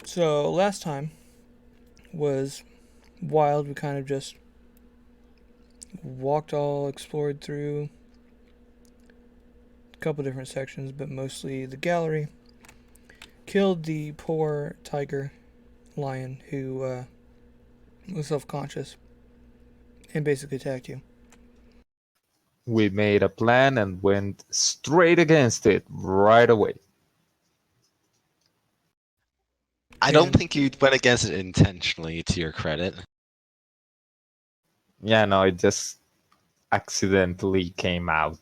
So last time was wild. We kind of just explored through a couple different sections, but mostly the gallery. Killed the poor tiger lion who was self-conscious and basically attacked you. We made a plan and went straight against it right away. I don't And think you went against it intentionally, to your credit. Yeah, no, it just accidentally came out.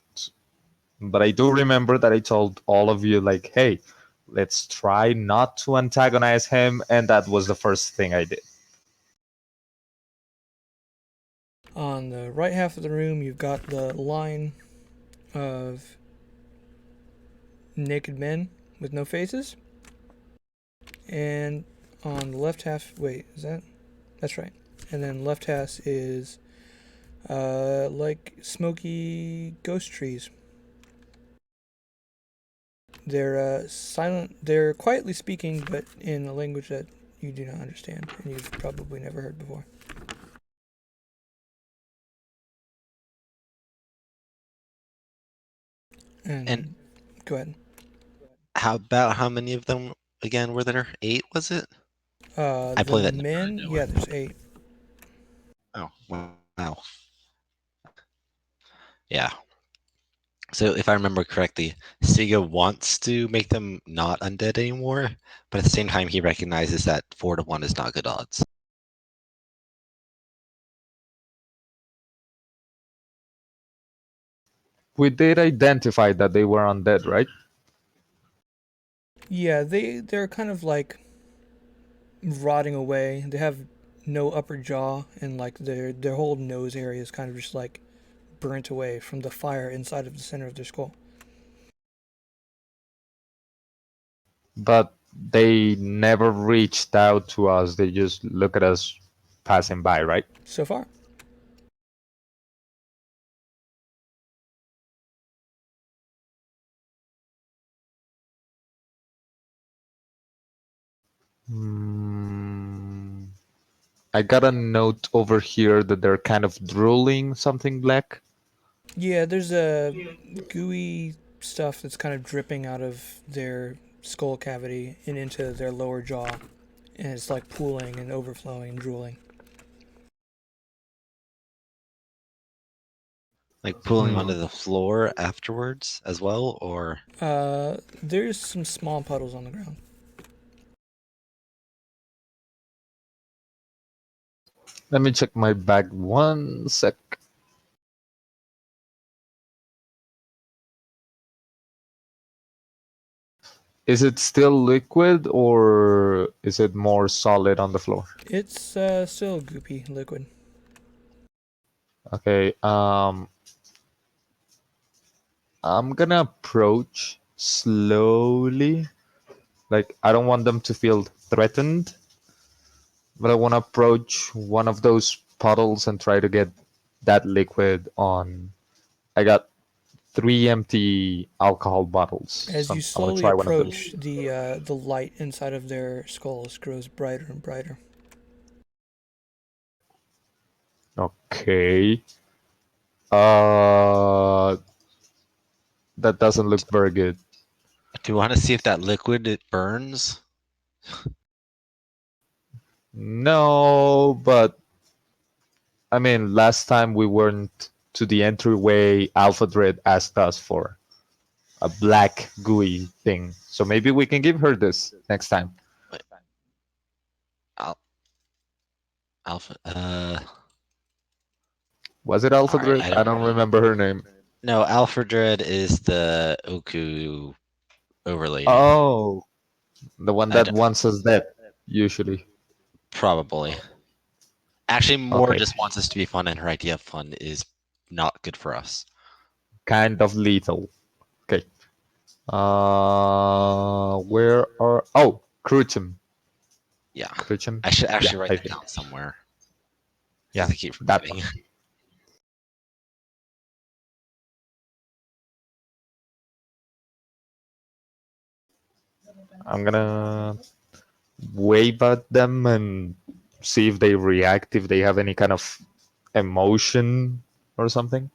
But I do remember that I told all of you, like, hey, let's try not to antagonize him, and that was the first thing I did. on the right half of the room, you've got the line of naked men with no faces. And on the left half, wait, is that? That's right. And then left half is like smoky ghost trees. They're silent. They're quietly speaking, but in a language that you do not understand and you've probably never heard before. And And go ahead. how many of them again were there? 8, was it? I The play that number out of men, yeah, nowhere. there's 8. Oh, wow. Yeah. So if I remember correctly, Siga wants to make them not undead anymore, but at the same time he recognizes that 4 to 1 is not good odds. We did identify that they were undead, right? Yeah, they're kind of like rotting away. They have no upper jaw, and like their whole nose area is kind of just like burnt away from the fire inside of the center of their skull. But they never reached out to us. They just look at us passing by, right? So far. Hmm. I got a note over here that they're kind of drooling something black. Yeah, there's a gooey stuff that's kind of dripping out of their skull cavity and into their lower jaw, and it's like pooling and overflowing and drooling. Like pulling Hmm. onto the floor afterwards as well, or There's some small puddles on the ground. Let me check my bag 1 sec. Is it still liquid or is it more solid on the floor? It's still goopy liquid. Okay, I'm gonna approach slowly. Like, I don't want them to feel threatened, but I want to approach one of those puddles and try to get that liquid on. I got 3 empty alcohol bottles, As so you I'm gonna slowly try one of those. approach, the light inside of their skulls grows brighter and brighter. Okay. Uh, that doesn't look very good. do you want to see if that liquid it burns? No, but I mean, last time we went to the entryway, Alpha Dread asked us for a black gooey thing. So maybe we can give her this next time. Wait, Al- Alpha. Was it Alpha All right. Dread? I I don't. don't remember her name. No, Alfredred is the Oku overlady. Oh, the one I that don't, wants us dead, usually. probably. Actually, more Okay, just wants us to be fun, and her idea of fun is not good for us. kind of lethal. Okay. Where are? Oh, Cruchum. Yeah. Cruchum. I should Yeah, actually write I that think. down somewhere because Yeah, I keep that one. forgetting. I'm gonna wave at them and see if they react, if they have any kind of emotion or something?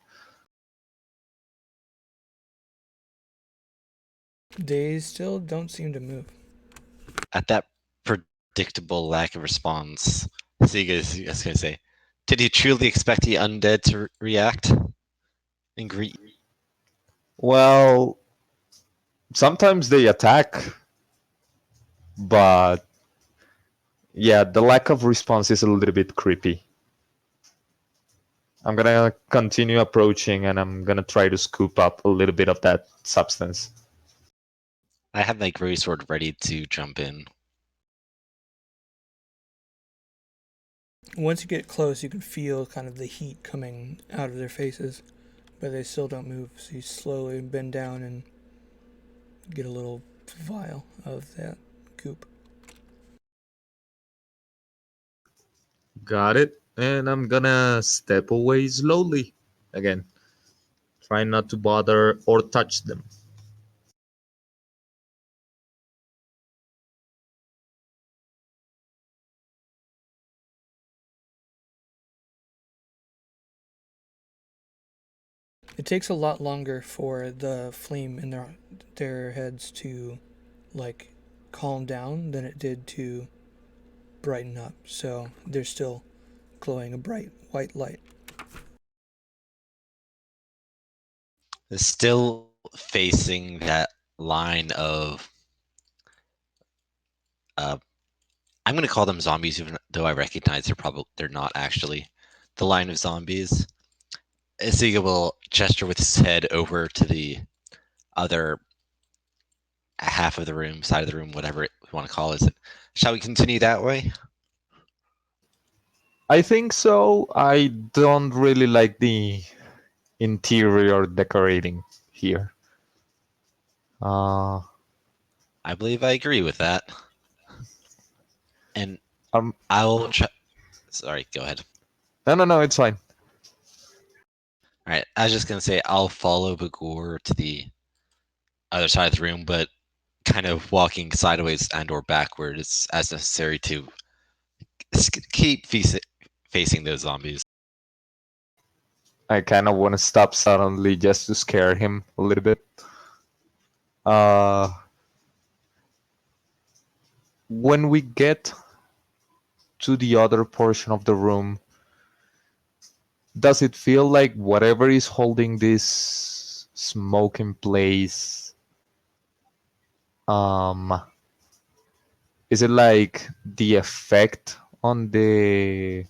They still don't seem to move. At that predictable lack of response, Siga is going to say, did you truly expect the undead to react and greet? Well, sometimes they attack, but yeah, the lack of response is a little bit creepy. I'm gonna continue approaching and I'm gonna try to scoop up a little bit of that substance. I have my gray sword ready to jump in. Once you get close, you can feel kind of the heat coming out of their faces, but they still don't move. So you slowly bend down and get a little vial of that goop. Got it. And I'm gonna step away slowly. Again, try not to bother or touch them. It takes a lot longer for the flame in their heads to like calm down than it did to brighten up. So they're still glowing a bright white light. Still facing that line of I'm going to call them zombies, even though I recognize they're not actually. The line of zombies. Isiga will gesture with his head over to the other half of the room, side of the room, whatever we want to call it. Shall we continue that way? I think so. I don't really like the interior decorating here. Uh, I believe I agree with that. And um, I will try. Sorry, go ahead. no, it's fine. All right, I was just gonna say I'll follow Bagor to the other side of the room, but kind of walking sideways and/or backwards as necessary to keep facing those zombies. I kind of want to stop suddenly just to scare him a little bit. Uh, when we get to the other portion of the room, does it feel like whatever is holding this smoke in place, um, is it like the effect on the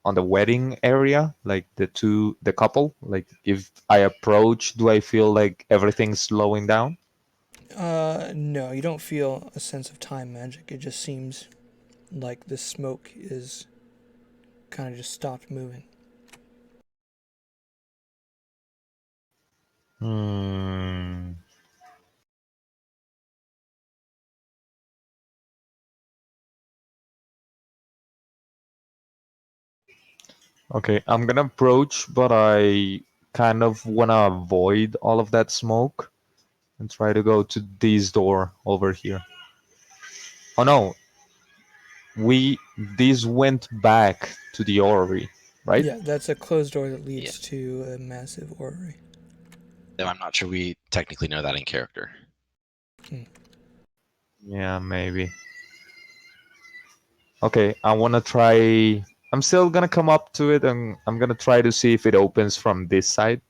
wedding area, like the couple? Like if I approach, do I feel like everything's slowing down? No, you don't feel a sense of time magic. It just seems like the smoke is kind of just stopped moving. Hmm. Okay, I'm gonna approach, but I kind of wanna avoid all of that smoke and try to go to this door over here. Oh no, this went back to the orrery, right? Yeah, that's a closed door that Yeah, leads to a massive orrery. though I'm not sure we technically know that in character. Hmm. Yeah, maybe. Okay, I wanna try. I'm still gonna come up to it and I'm gonna try to see if it opens from this side.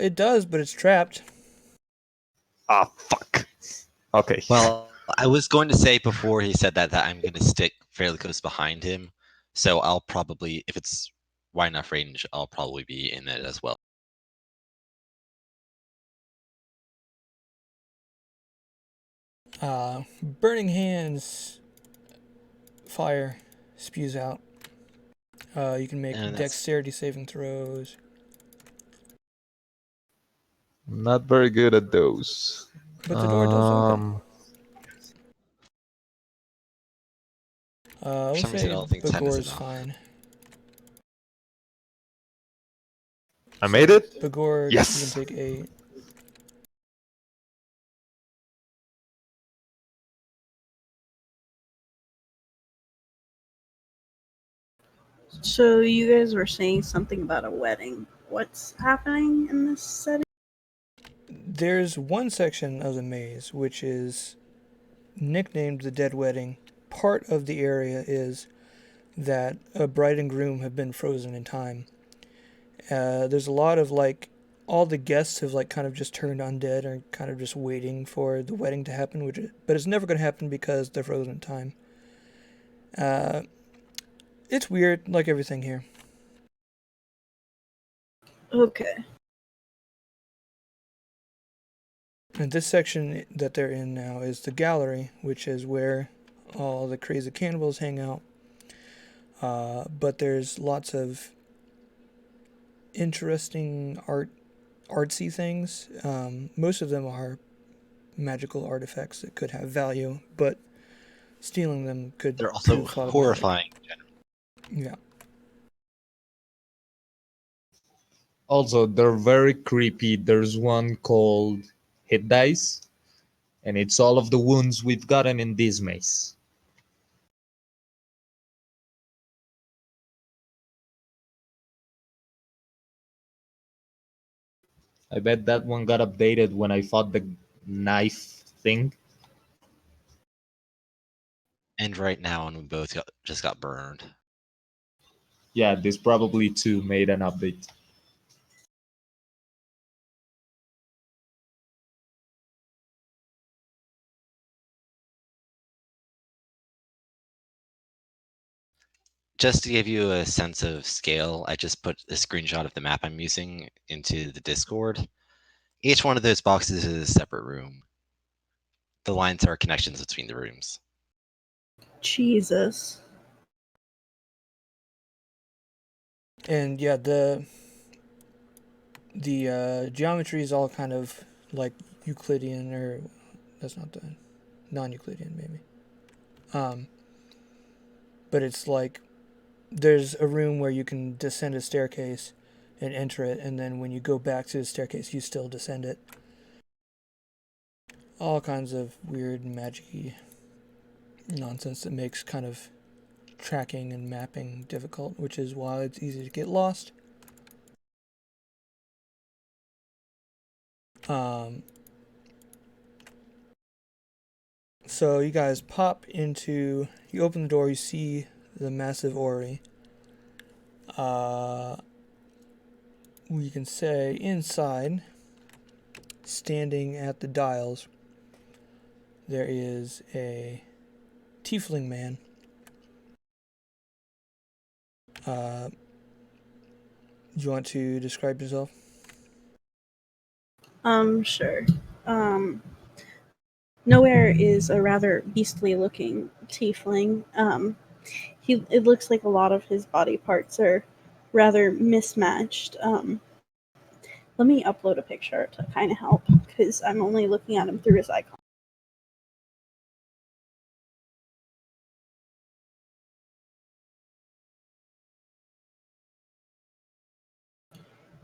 It does, but it's trapped. Ah, fuck. Okay. Well, I was going to say before he said that I'm going to stick fairly close behind him, so I'll probably, if it's wide enough range, I'll probably be in it as well. Burning hands fire spews out. You can make And that's dexterity saving throws. Not very good at those. But the door does open. Um, for We'll some reason I say don't think 10 is Bagor's enough. fine. I made So it. Bagor, you can Yes. take 8. So you guys were saying something about a wedding. What's happening in this setting? There's one section of the maze which is nicknamed the Dead Wedding. Part of the area is that a bride and groom have been frozen in time. There's a lot of like all the guests have like kind of just turned undead or kind of just waiting for the wedding to happen, but it's never going to happen because they're frozen in time. It's weird, like everything here. Okay. And this section that they're in now is the gallery, which is where all the crazy cannibals hang out. But there's lots of interesting artsy things. Most of them are magical artifacts that could have value, but stealing them could They're also prove problematic. horrifying. Yeah. Also, they're very creepy. There's one called Hit Dice, and it's all of the wounds we've gotten in this maze. I bet that one got updated when I fought the knife thing. And right now, and we both just got burned. Yeah, this probably too made an update. Just to give you a sense of scale, I just put a screenshot of the map I'm using into the Discord. Each one of those boxes is a separate room. The lines are connections between the rooms. Jesus. And yeah, the geometry is all kind of like Euclidean, or that's not the non-Euclidean maybe. But it's like there's a room where you can descend a staircase and enter it, and then when you go back to the staircase, you still descend it. All kinds of weird magic-y nonsense that makes kind of tracking and mapping difficult, which is why it's easy to get lost. So you guys pop into, you open the door, you see the massive orrery. We can say inside, standing at the dials, there is a tiefling man. Do you want to describe yourself? Sure. Nowhere is a rather beastly looking tiefling. It looks like a lot of his body parts are rather mismatched. Let me upload a picture to kind of help, because I'm only looking at him through his icon.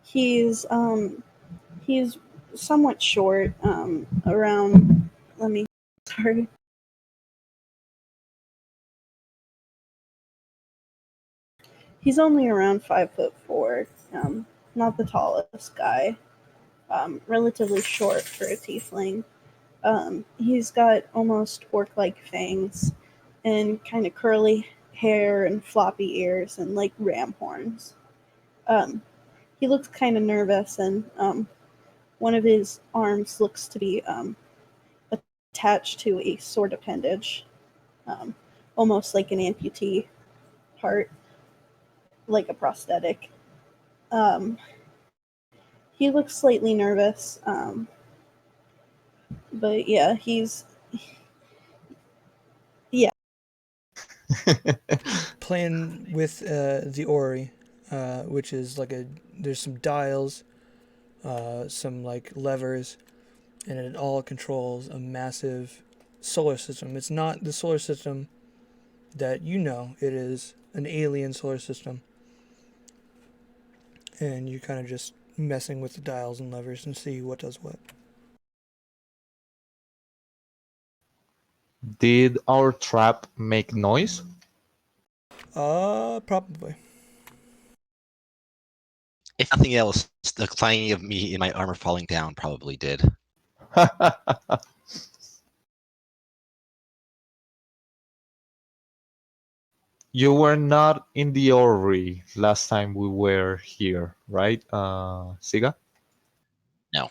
He's somewhat short, around. Let me. Sorry. He's only around 5'4". Not the tallest guy. Relatively short for a tiefling. He's got almost orc-like fangs and kind of curly hair and floppy ears and like ram horns. Um, he looks kind of nervous, and one of his arms looks to be attached to a sword appendage, um, almost like an amputee part, like a prosthetic. Um, he looks slightly nervous, but yeah, yeah. Playing with the orrery, which is like there's some dials, some like levers, and it all controls a massive solar system. It's not the solar system that you know, it is an alien solar system. And you're kind of just messing with the dials and levers and see what does what. Did our trap make noise? Probably. If nothing else, the clanging of me in my armor falling down probably did. You were not in the orrery last time we were here, right, Siga? No.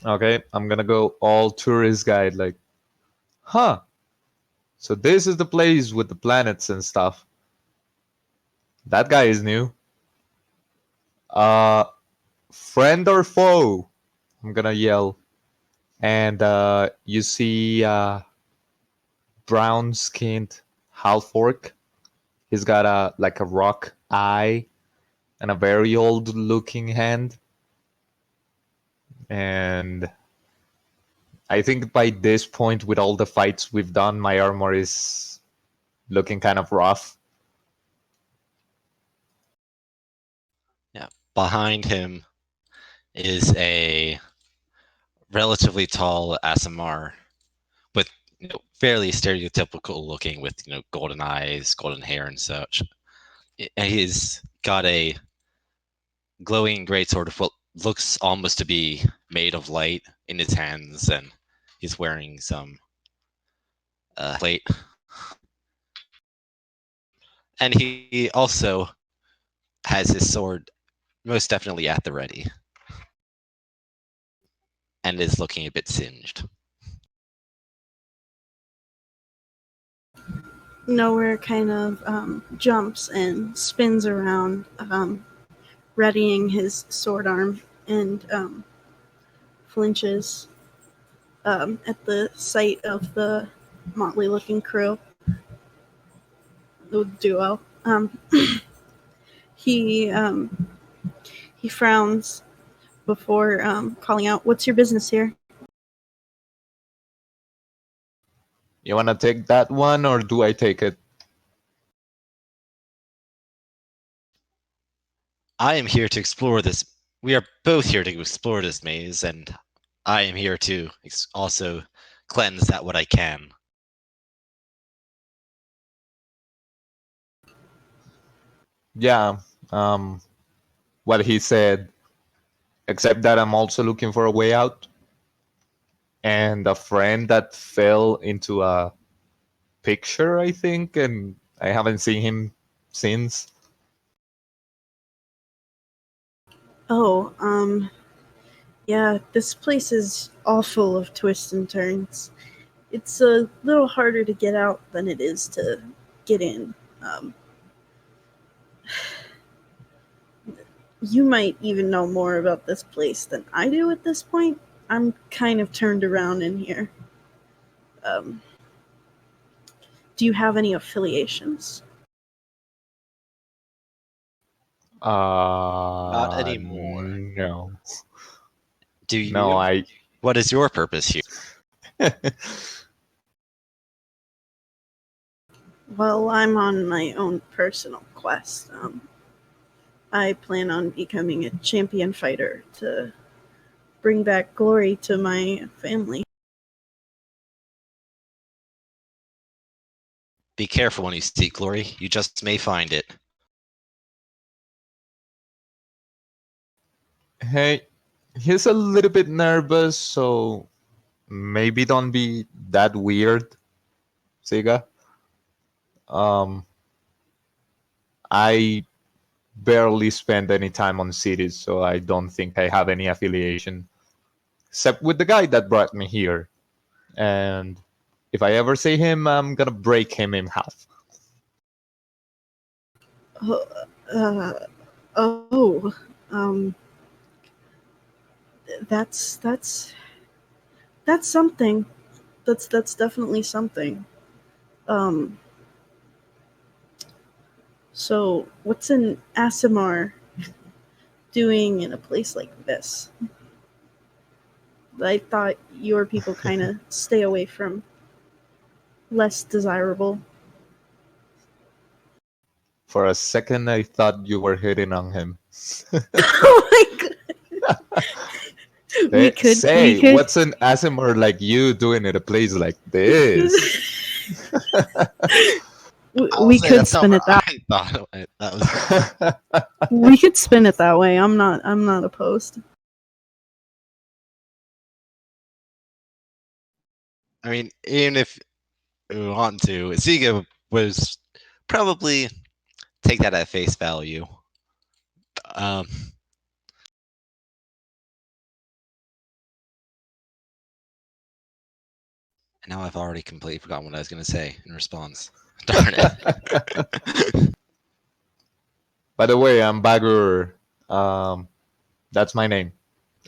Okay, I'm gonna go all tourist guide, like, huh? So this is the place with the planets and stuff. That guy is new. Uh, friend or foe? I'm gonna yell. And you see brown-skinned half-orc. He's got a rock eye and a very old-looking hand. And I think by this point, with all the fights we've done, my armor is looking kind of rough. Yeah. Behind him is a relatively tall Asimar with fairly stereotypical looking with golden eyes, golden hair, and such. And he's got a glowing greatsword of what looks almost to be made of light in his hands, and he's wearing some plate. And he also has his sword most definitely at the ready, and is looking a bit singed. Nowhere kind of jumps and spins around, readying his sword arm, and flinches at the sight of the motley looking crew, the duo. He frowns before calling out, "What's your business here?" You want to take that one, or do I take it? I am here to explore this. We are both here to explore this maze, and I am here to also cleanse that what I can. Yeah, what he said, except that I'm also looking for a way out. And a friend that fell into a picture, I think, and I haven't seen him since. Oh, yeah, this place is all full of twists and turns. It's a little harder to get out than it is to get in. You might even know more about this place than I do at this point. I'm kind of turned around in here. Um, do you have any affiliations? Not anymore. No. Do you? No, What is your purpose here? Well, I'm on my own personal quest. I plan on becoming a champion fighter to bring back glory to my family. Be careful when you seek glory. You just may find it. Hey, he's a little bit nervous, so maybe don't be that weird, Sega. I barely spend any time on cities, so I don't think I have any affiliation, except with the guy that brought me here. And if I ever see him, I'm gonna break him in half. Uh, oh, um, that's something. That's definitely something. Um, so what's an Asimar doing in a place like this? I thought your people kind of stay away from less desirable. For a second, I thought you were hitting on him. Oh my god! we could. What's an Asimar like you doing at a place like this? I'll We say could that's not spin what it that. I thought. That was We could spin it that way. I'm not opposed. I mean, even if we want to, Siga was probably take that at face value. Um, and now I've already completely forgotten what I was going to say in response. Darn it. By the way, I'm Bagur. That's my name.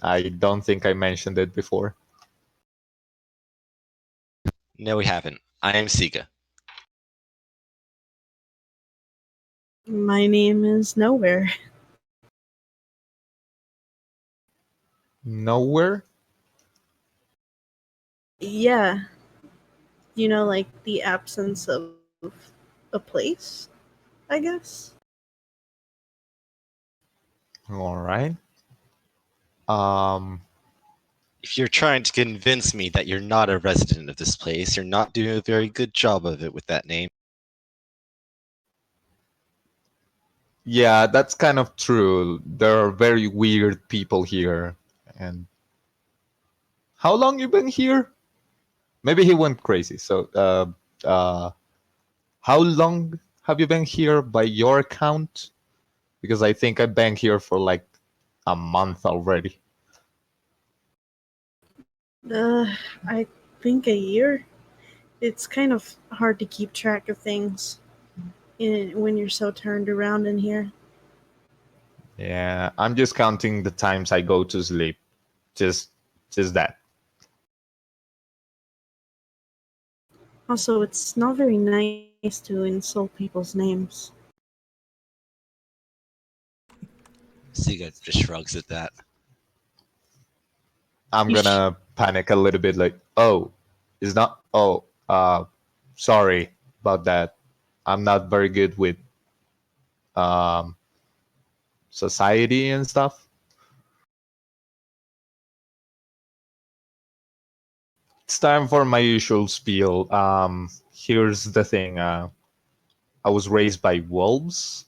I don't think I mentioned it before. No, we haven't. I am Siga. My name is Nowhere. Nowhere? Yeah, like the absence of a place, I guess. All right. Um, If you're trying to convince me that you're not a resident of this place, you're not doing a very good job of it with that name. yeah, that's kind of true. There are very weird people here. And how long you been here? Maybe he went crazy. So, how long have you been here by your count? Because I think I've been here for like a month already. I think a year. It's kind of hard to keep track of things when you're so turned around in here. Yeah, I'm just counting the times I go to sleep. Just, just that. Also, it's not very nice to insult people's names. Siga just shrugs at that. I'm You sh- gonna panic a little bit, like, oh, it's not. Oh, sorry about that. I'm not very good with um society and stuff. It's time for my usual spiel. Here's the thing. I was raised by wolves,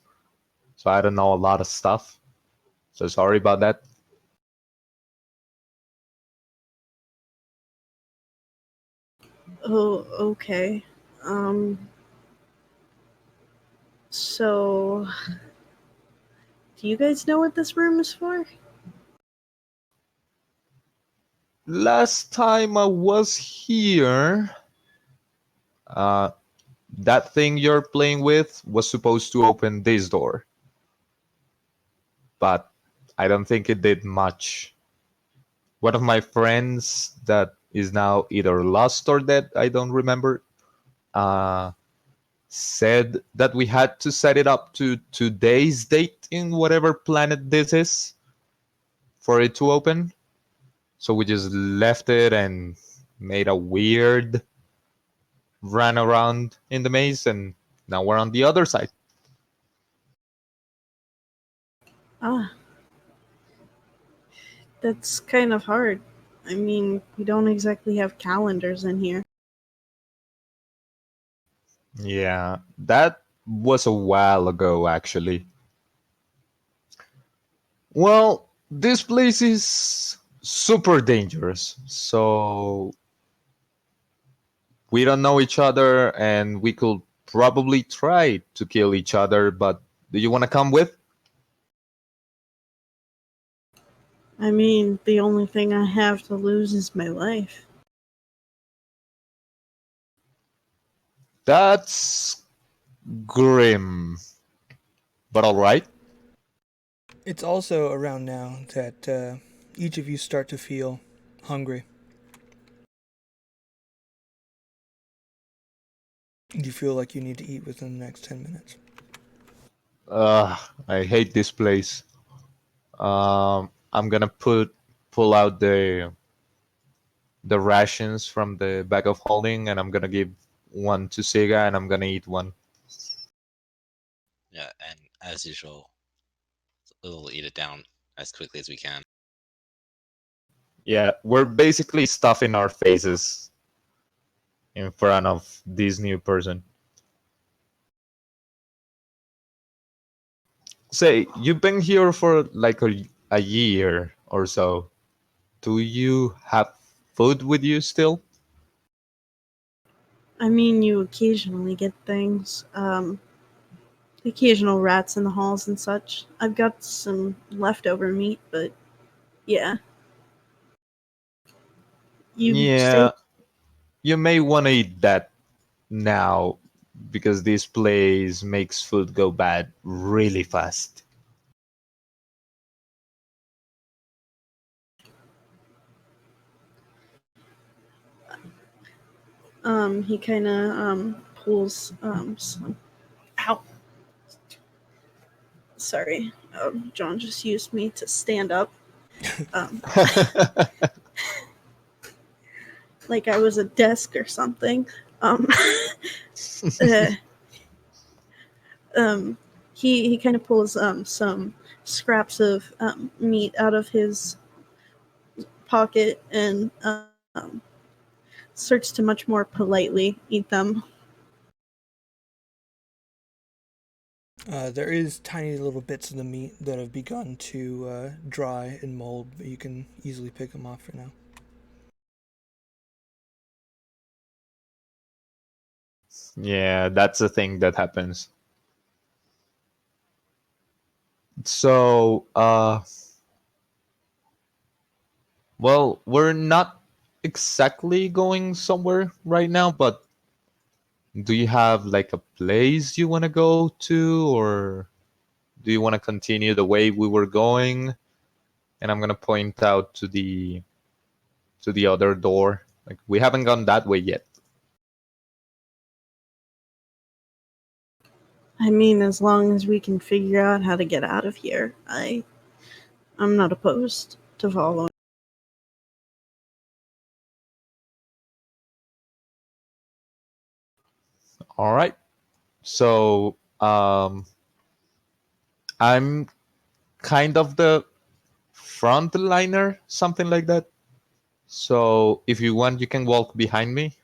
so I don't know a lot of stuff. So sorry about that. Oh, okay. Um, so, do you guys know what this room is for? Last time I was here, uh, that thing you're playing with was supposed to open this door, but I don't think it did much. One of my friends that is now either lost or dead, I don't remember, uh, said that we had to set it up to today's date in whatever planet this is for it to open. So we just left it and made a weird run around in the maze, and now we're on the other side. Ah, that's kind of hard. I mean, we don't exactly have calendars in here. Yeah, that was a while ago, actually. Well, this place is super dangerous, so we don't know each other, and we could probably try to kill each other, but do you want to come with? I mean, the only thing I have to lose is my life. That's grim, but all right. It's also around now that each of you start to feel hungry. You feel like you need to eat within the next 10 minutes. I hate this place. I'm gonna pull out the rations from the bag of holding, and I'm gonna give one to Sega, and I'm gonna eat one. Yeah, and as usual, we'll eat it down as quickly as we can. Yeah, we're basically stuffing our faces in front of this new person. Say, you've been here for like a year or so. Do you have food with you still? I mean, you occasionally get things. Occasional rats in the halls and such. I've got some leftover meat, but yeah. You say Yeah, you may want to eat that now because this place makes food go bad really fast. he kind of pulls some. Ow! Sorry, John just used me to stand up. Um, like I was a desk or something. Um, uh, um, he kind of pulls some scraps of meat out of his pocket and starts to much more politely eat them. There is tiny little bits of the meat that have begun to dry and mold, but you can easily pick them off for now. Yeah, that's a thing that happens. So, well, we're not exactly going somewhere right now, but do you have like a place you want to go to, or do you want to continue the way we were going? And I'm gonna point out to the other door. Like we haven't gone that way yet. I mean, as long as we can figure out how to get out of here, I'm not opposed to following. All right. So I'm kind of the frontliner, something like that. So if you want, you can walk behind me.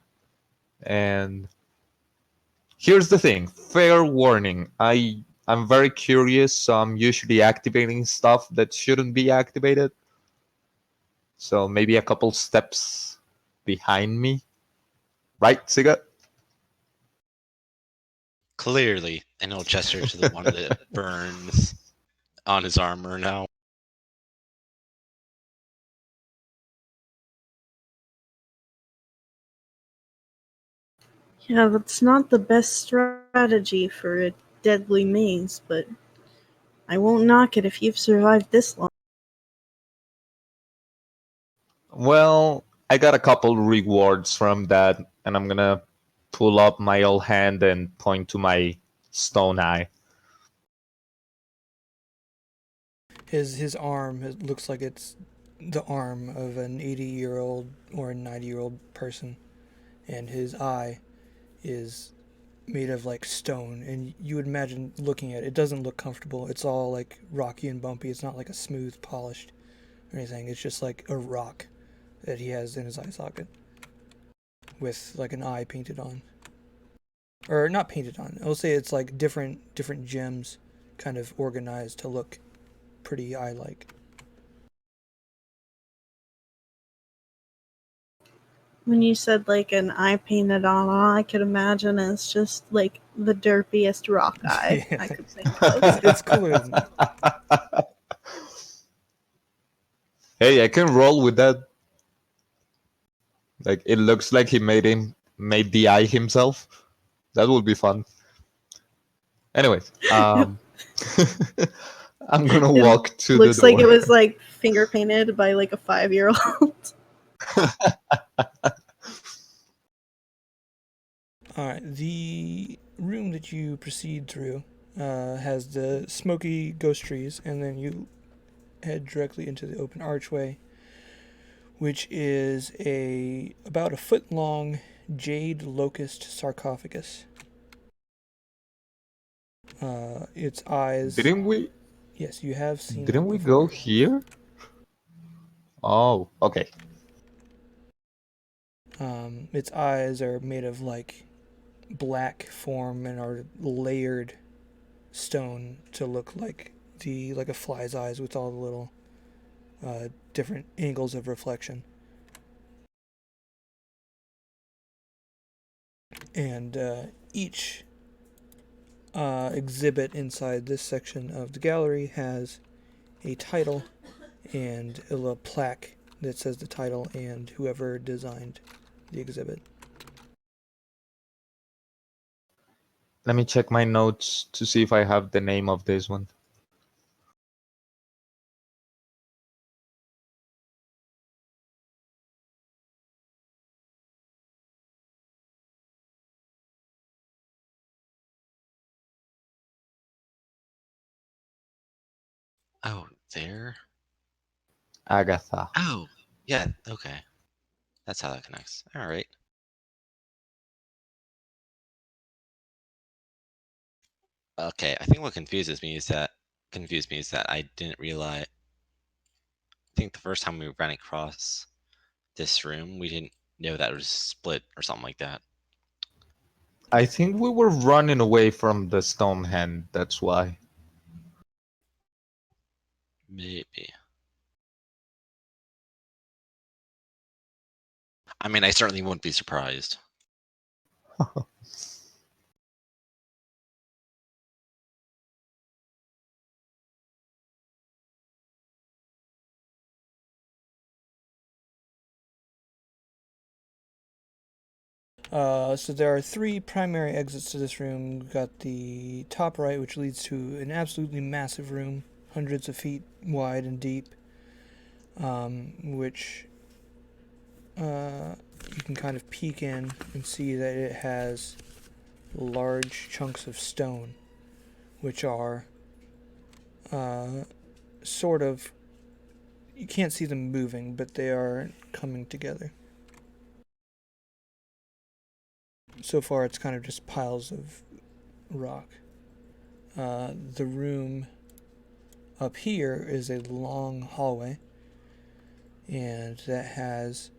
And here's the thing: fair warning. I'm very curious, so I'm usually activating stuff that shouldn't be activated. So maybe a couple steps behind me, right, Siga? Clearly, and he'll gesture to the one that burns on his armor now. Yeah, that's not the best strategy for a deadly maze, but I won't knock it if you've survived this long. Well, I got a couple rewards from that, and I'm gonna pull up my old hand and point to my stone eye. His arm looks like it's the arm of an 80-year-old or a 90-year-old person, and his eye is made of like stone. And you would imagine looking at it, it doesn't look comfortable. It's all like rocky and bumpy. It's not like a smooth, polished or anything. It's just like a rock that he has in his eye socket with like an eye painted on, or not painted on. I'll say it's like different gems, kind of organized to look pretty eye-like. When you said like an eye painted on, all I could imagine is just like the derpiest rock eye Yeah, I could think of. it's cooler than that. Hey, I can roll with that. Like it looks like he made the eye himself. That would be fun. Anyways, I'm gonna It walk to the looks like it door. was like finger painted by like a 5-year-old. All right, the room that you proceed through has the smoky ghost trees, and then you head directly into the open archway, which is a about a foot long jade locust sarcophagus. Its eyes. Didn't we? Yes, you have seen Didn't that we go before. here? Oh, okay. Its eyes are made of like black form and are layered stone to look like the like a fly's eyes with all the little different angles of reflection. And each exhibit inside this section of the gallery has a title and a little plaque that says the title and whoever designed the exhibit. Let me check my notes to see if I have the name of this one. Oh, there? Agatha. Oh, yeah, okay. That's how that connects. All right. Okay, I think what confused me is that I didn't realize. I think the first time we ran across this room, we didn't know that it was split or something like that. I think we were running away from the stone hand, that's why. Maybe. I mean, I certainly wouldn't be surprised. So there are three primary exits to this room. We've got the top right, which leads to an absolutely massive room, hundreds of feet wide and deep, which you can kind of peek in and see that it has large chunks of stone, which are sort of, you can't see them moving, but they are coming together. So far, it's kind of just piles of rock. The room up here is a long hallway, and that has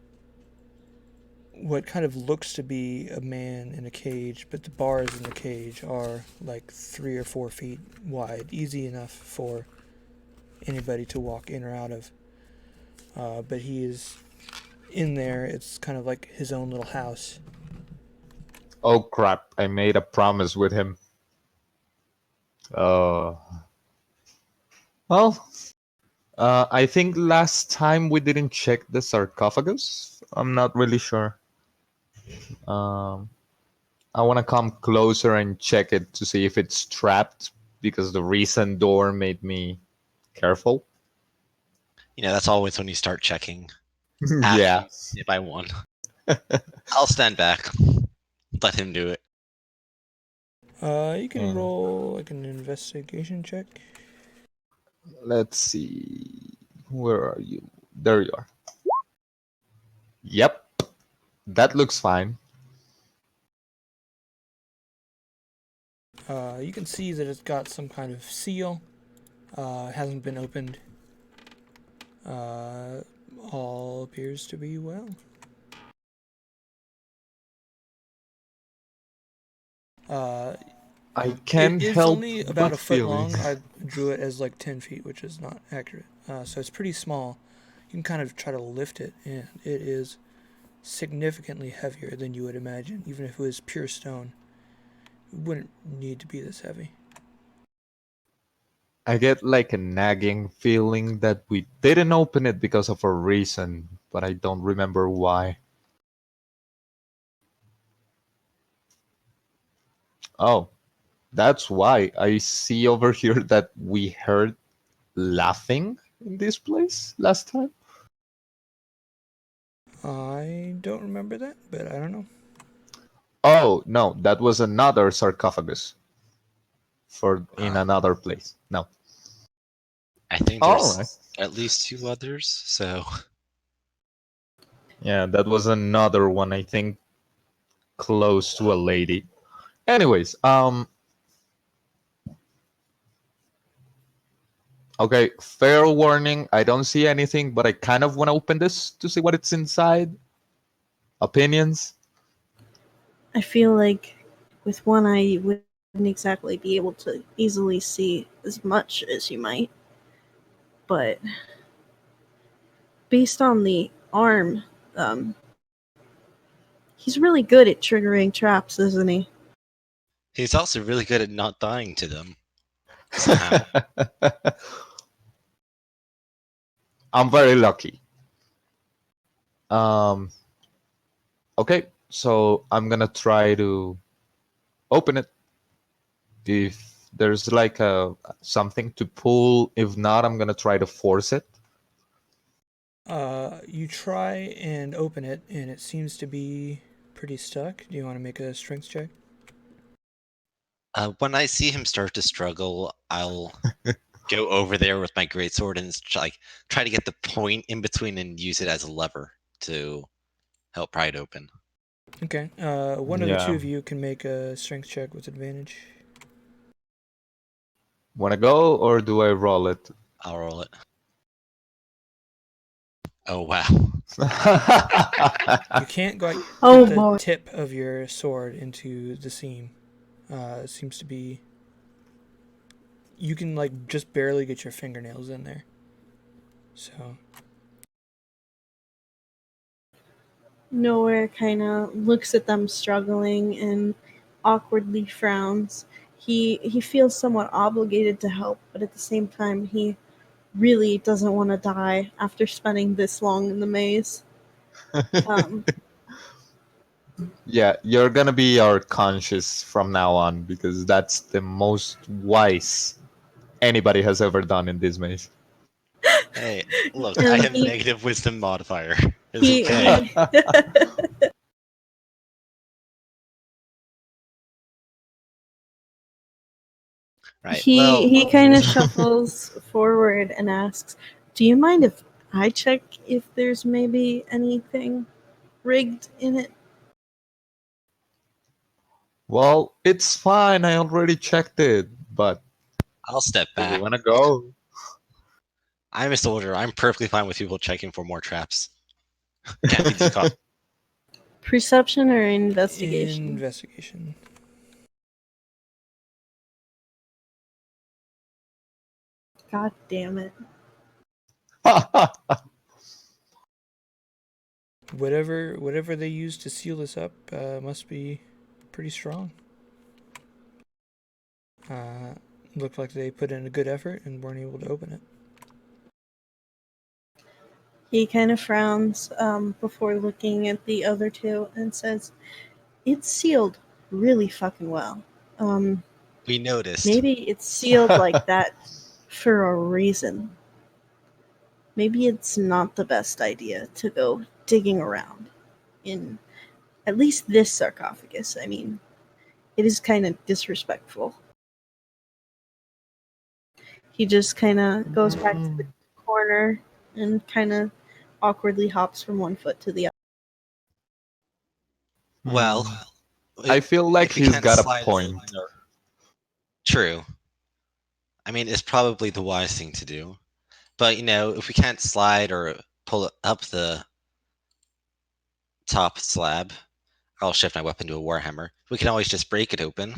what kind of looks to be a man in a cage, but the bars in the cage are like 3 or 4 feet wide, easy enough for anybody to walk in or out of. But he is in there. It's kind of like his own little house. Oh crap, I made a promise with him. Well, I think last time we didn't check the sarcophagus. I'm not really sure. I want to come closer and check it to see if it's trapped because the recent door made me careful. You know, that's always when you start checking. Yeah. If I won. I'll stand back. Let him do it. You can roll like an investigation check. Let's see. Where are you? There you are. Yep. That looks fine. You can see that it's got some kind of seal. It hasn't been opened. All appears to be well. I can't It's help only about but a foot feeling. long. I drew it as like 10 feet, which is not accurate. So it's pretty small. You can kind of try to lift it, and it is significantly heavier than you would imagine. Even if it was pure stone, it wouldn't need to be this heavy. I get like a nagging feeling that we didn't open it because of a reason, but I don't remember why. Oh, that's why I see over here that we heard laughing in this place last time. I don't remember that, but I don't know. Oh, no, that was another sarcophagus in another place. No. I think there's at least 2 others, so Yeah, that was another one, I think, close to a lady. Anyways, okay, fair warning, I don't see anything, but I kind of want to open this to see what it's inside. Opinions? I feel like with one eye you exactly be able to easily see as much as you might. But based on the arm, um, he's really good at triggering traps, isn't he? He's also really good at not dying to them. Somehow. I'm very lucky. Okay, so I'm gonna try to open it. If there's like something to pull, if not, I'm gonna try to force it. You try and open it, and it seems to be pretty stuck. Do you want to make a strength check? When I see him start to struggle, I'll go over there with my greatsword and try to get the point in between and use it as a lever to help pry it open. Okay. One of the two Yeah. of you can make a strength check with advantage. Wanna go or do I roll it? I'll roll it. Oh wow. You can't like Oh get the boy. tip of your sword into the seam. It seems to be. You can like just barely get your fingernails in there. So Nowhere kind of looks at them struggling and awkwardly frowns. He feels somewhat obligated to help, but at the same time, he really doesn't want to die after spending this long in the maze. Um, Yeah, you're gonna be our conscious from now on because that's the most wise anybody has ever done in this maze. Hey, look, I and have negative wisdom modifier. It's he, okay. he Right. he Well, he kind of shuffles forward and asks, "Do you mind if I check if there's maybe anything rigged in it?" Well, it's fine. I already checked it, but I'll step do you back. wanna go? I'm a soldier. I'm perfectly fine with people checking for more traps. Can't be too caught. Perception or investigation? investigation. God damn it. Whatever they use to seal this up must be pretty strong. Looked like they put in a good effort and weren't able to open it. He kind of frowns before looking at the other two and says, "It's sealed really fucking well. We noticed. Maybe it's sealed like that for a reason. Maybe it's not the best idea to go digging around in at least this sarcophagus. I mean, it is kind of disrespectful." He just kind of goes back to the corner and kind of awkwardly hops from one foot to the other. Well, I feel like if we he's can't got a slide point. True. I mean, it's probably the wise thing to do. But, if we can't slide or pull it up the top slab, I'll shift my weapon to a warhammer. We can always just break it open.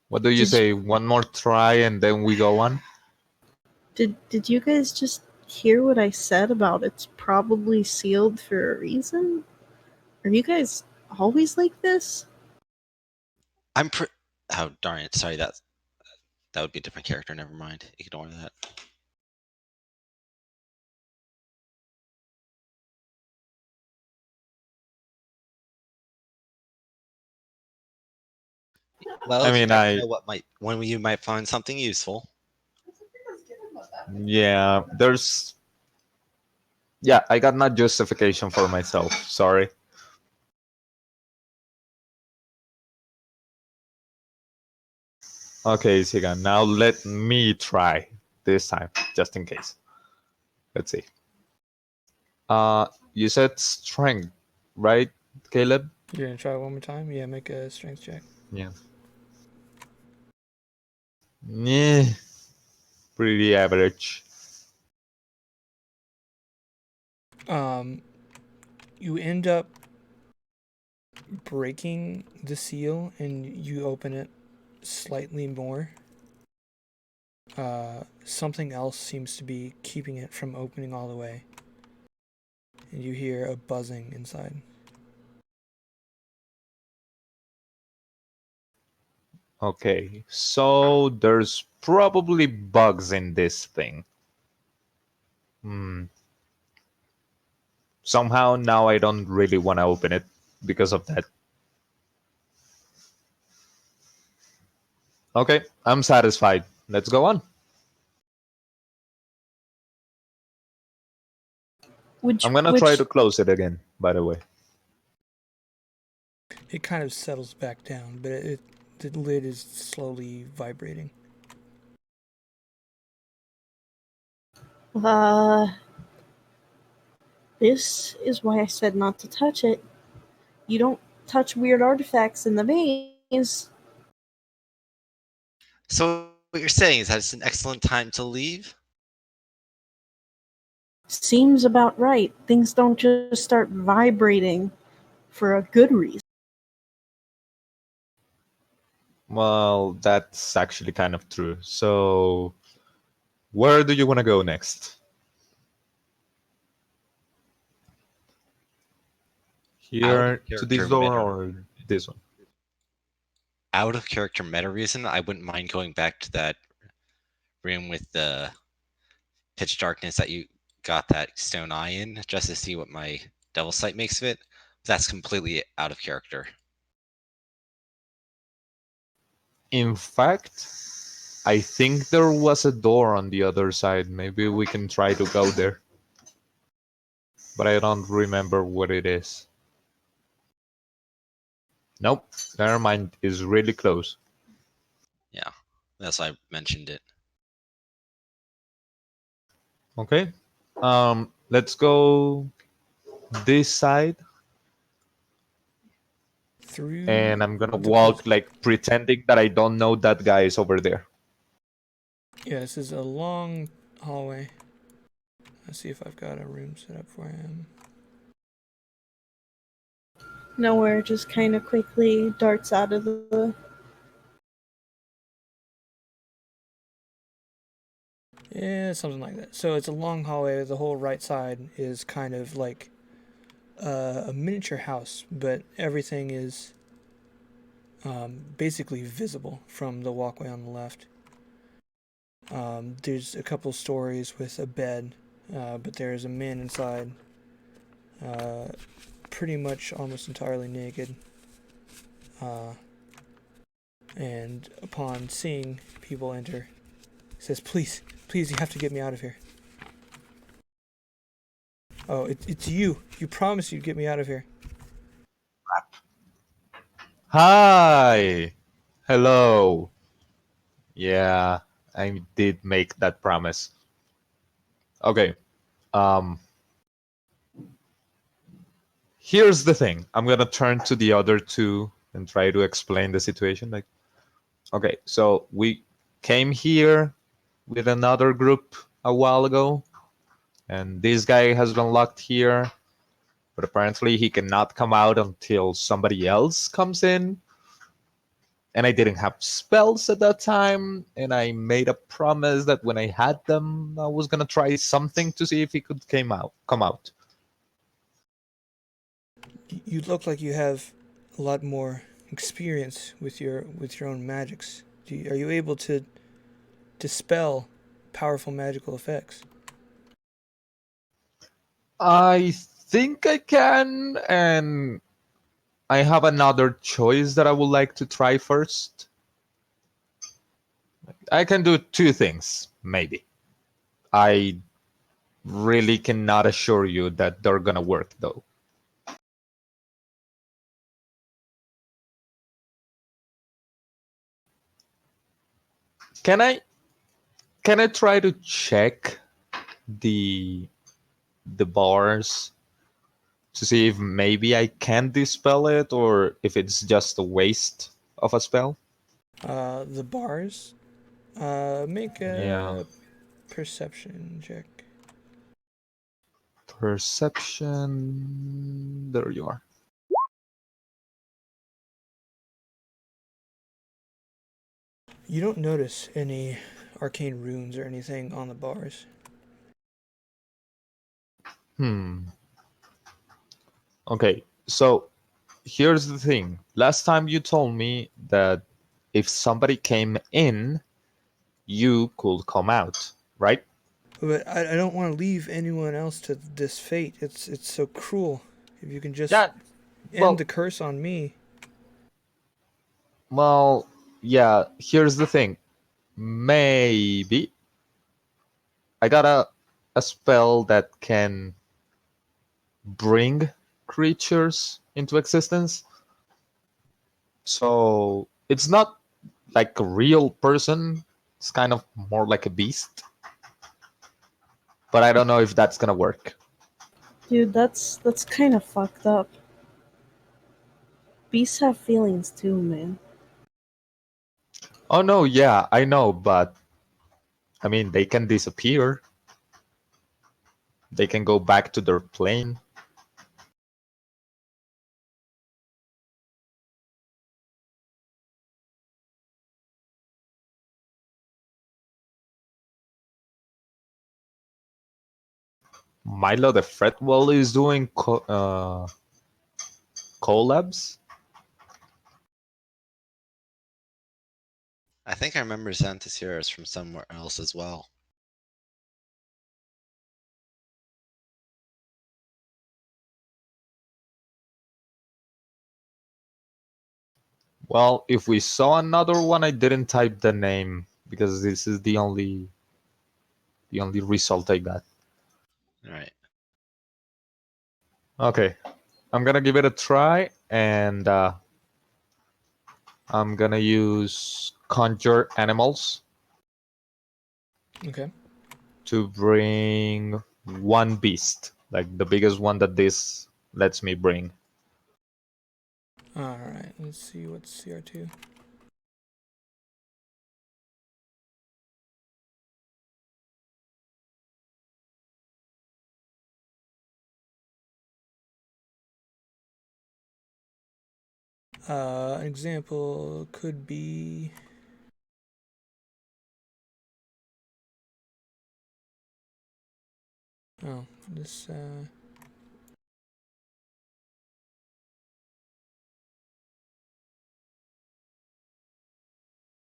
What do you Did say? One more try and then we go on? Did you guys just hear what I said about it's probably sealed for a reason? Are you guys always like this? Oh, darn it. Sorry, that would be a different character. Never mind. Ignore that. Well, I you mean, never know when you might find something useful. yeah, I got no justification for myself. Sorry. Okay, Sigan, now let me try this time, just in case. Let's see. You said strength, right, Caleb? You're gonna try one more time? Yeah, make a strength check. Yeah. Yeah, pretty average. Um, you end up breaking the seal and you open it slightly more. Something else seems to be keeping it from opening all the way. And you hear a buzzing inside. Okay, so there's probably bugs in this thing. Hmm. Somehow now I don't really want to open it because of that. Okay, I'm satisfied. Let's go on. Which I'm gonna try which to close it again, by the way. It kind of settles back down, but the lid is slowly vibrating. uh this is why I said not to touch it. You don't touch weird artifacts in the maze. So what you're saying is that it's an excellent time to leave? Seems about right. Things don't just start vibrating for a good reason. Well, that's actually kind of true. So, where do you want to go next? Out of Here to this character door meta. or this one? Out of character meta reason, I wouldn't mind going back to that room with the pitch darkness that you got that stone eye in, just to see what my devil sight makes of it. That's completely out of character. In fact, I think there was a door on the other side. Maybe we can try to go there. But I don't remember what it is. Nope, never mind. It's really close. Yeah, that's why I mentioned it. Okay. Let's go this side, Through and I'm gonna the closed. walk like pretending that I don't know that guy is over there. Yeah, this is a long hallway. Let's see if I've got a room set up for him. Nowhere just kind of quickly darts out of the. Yeah, something like that. So it's a long hallway. The whole right side is kind of like a miniature house, but everything is basically visible from the walkway on the left. There's a couple stories with a bed, but there's a man inside, uh, pretty much almost entirely naked. And upon seeing people enter, he says, "Please, please, you have to get me out of here." Oh, it's you. You promised you'd get me out of here. Hi. Hello. Yeah, I did make that promise. Okay. Um Here's the thing. I'm going to turn to the other two and try to explain the situation like okay, so we came here with another group a while ago and this guy has been locked here, but apparently he cannot come out until somebody else comes in. And I didn't have spells at that time, and I made a promise that when I had them, I was gonna try something to see if he could come out. You look like you have a lot more experience with your own magics. Are you able to dispel powerful magical effects? I think I can, and I have another choice that I would like to try first. I can do two things, maybe. I really cannot assure you that they're gonna work, though. Can I can I try to check the the bars to see if maybe I can dispel it or if it's just a waste of a spell? The bars. Make Yeah. a perception check. Perception. There you are. You don't notice any arcane runes or anything on the bars. Okay, so here's the thing. Last time you told me that if somebody came in, you could come out, right? But I don't want to leave anyone else to this fate. It's so cruel. If you can just Yeah. end the Well, curse on me. well, yeah. Here's the thing. Maybe I got a spell that can bring creatures into existence. So it's not like a real person. It's kind of more like a beast. But I don't know if that's gonna work. Dude, that's kind of fucked up. Beasts have feelings too, man. Oh no, yeah, I know, but I mean they can disappear. They can go back to their plane. Milo the Fretwell is doing collabs. I think I remember Xanthosyrus from somewhere else as well. Well, if we saw another one, I didn't type the name because this is the only result I got. All right. Okay, I'm gonna give it a try, and I'm gonna use conjure animals Okay. to bring one beast, like the biggest one that this lets me bring. Alright, let's see what's CR2. An example could be. Oh, this.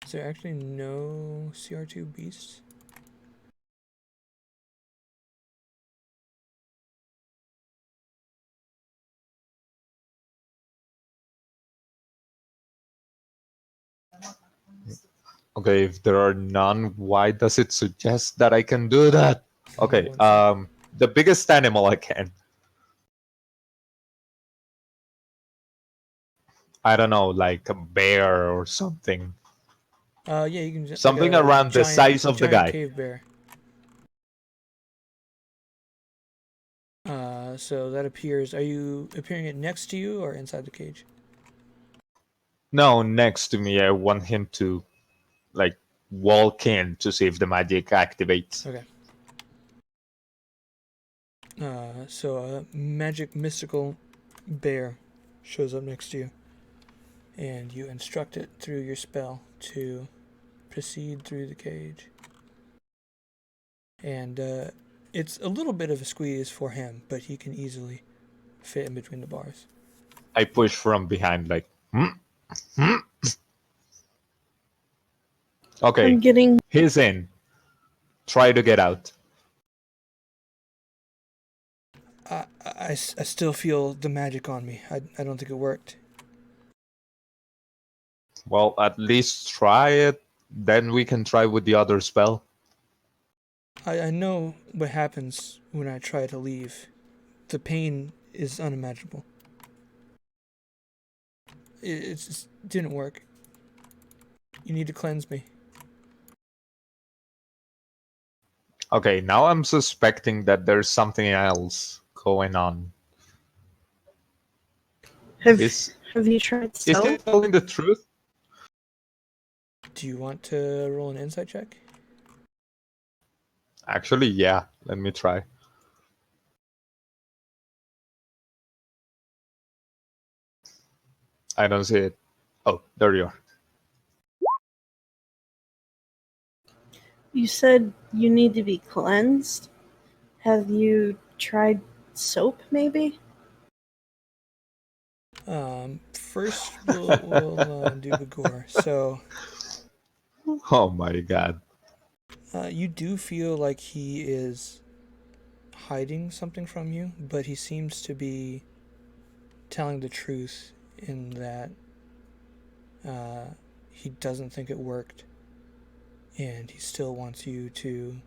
Is there actually no CR2 beasts? Okay, if there are none, why does it suggest that I can do that? Okay, One sec. the biggest animal I can. I don't know, like a bear or something. Yeah, you can like Something a around the size of the giant guy. cave bear. So that appears. Are you appearing it next to you or inside the cage? No, next to me. I want him to like walk in to see if the magic activates. Okay. So a magic mystical bear shows up next to you, and you instruct it through your spell to proceed through the cage. And it's a little bit of a squeeze for him, but he can easily fit in between the bars. I push from behind, like, hmm. Okay, I'm getting he's in. Try to get out. I still feel the magic on me. I don't think it worked. Well, at least try it. Then we can try with the other spell. I know what happens when I try to leave. The pain is unimaginable. It just didn't work. You need to cleanse me. Okay, now I'm suspecting that there's something else going on. have Is have you tried is he stealth? telling the truth? Do you want to roll an insight check? Actually, yeah. Let me try. I don't see it. Oh, there you are. You said you need to be cleansed? Have you tried soap, maybe? First we'll do Bagor. So, Oh my god. you do feel like he is hiding something from you, but he seems to be telling the truth in that he doesn't think it worked, and he still wants you to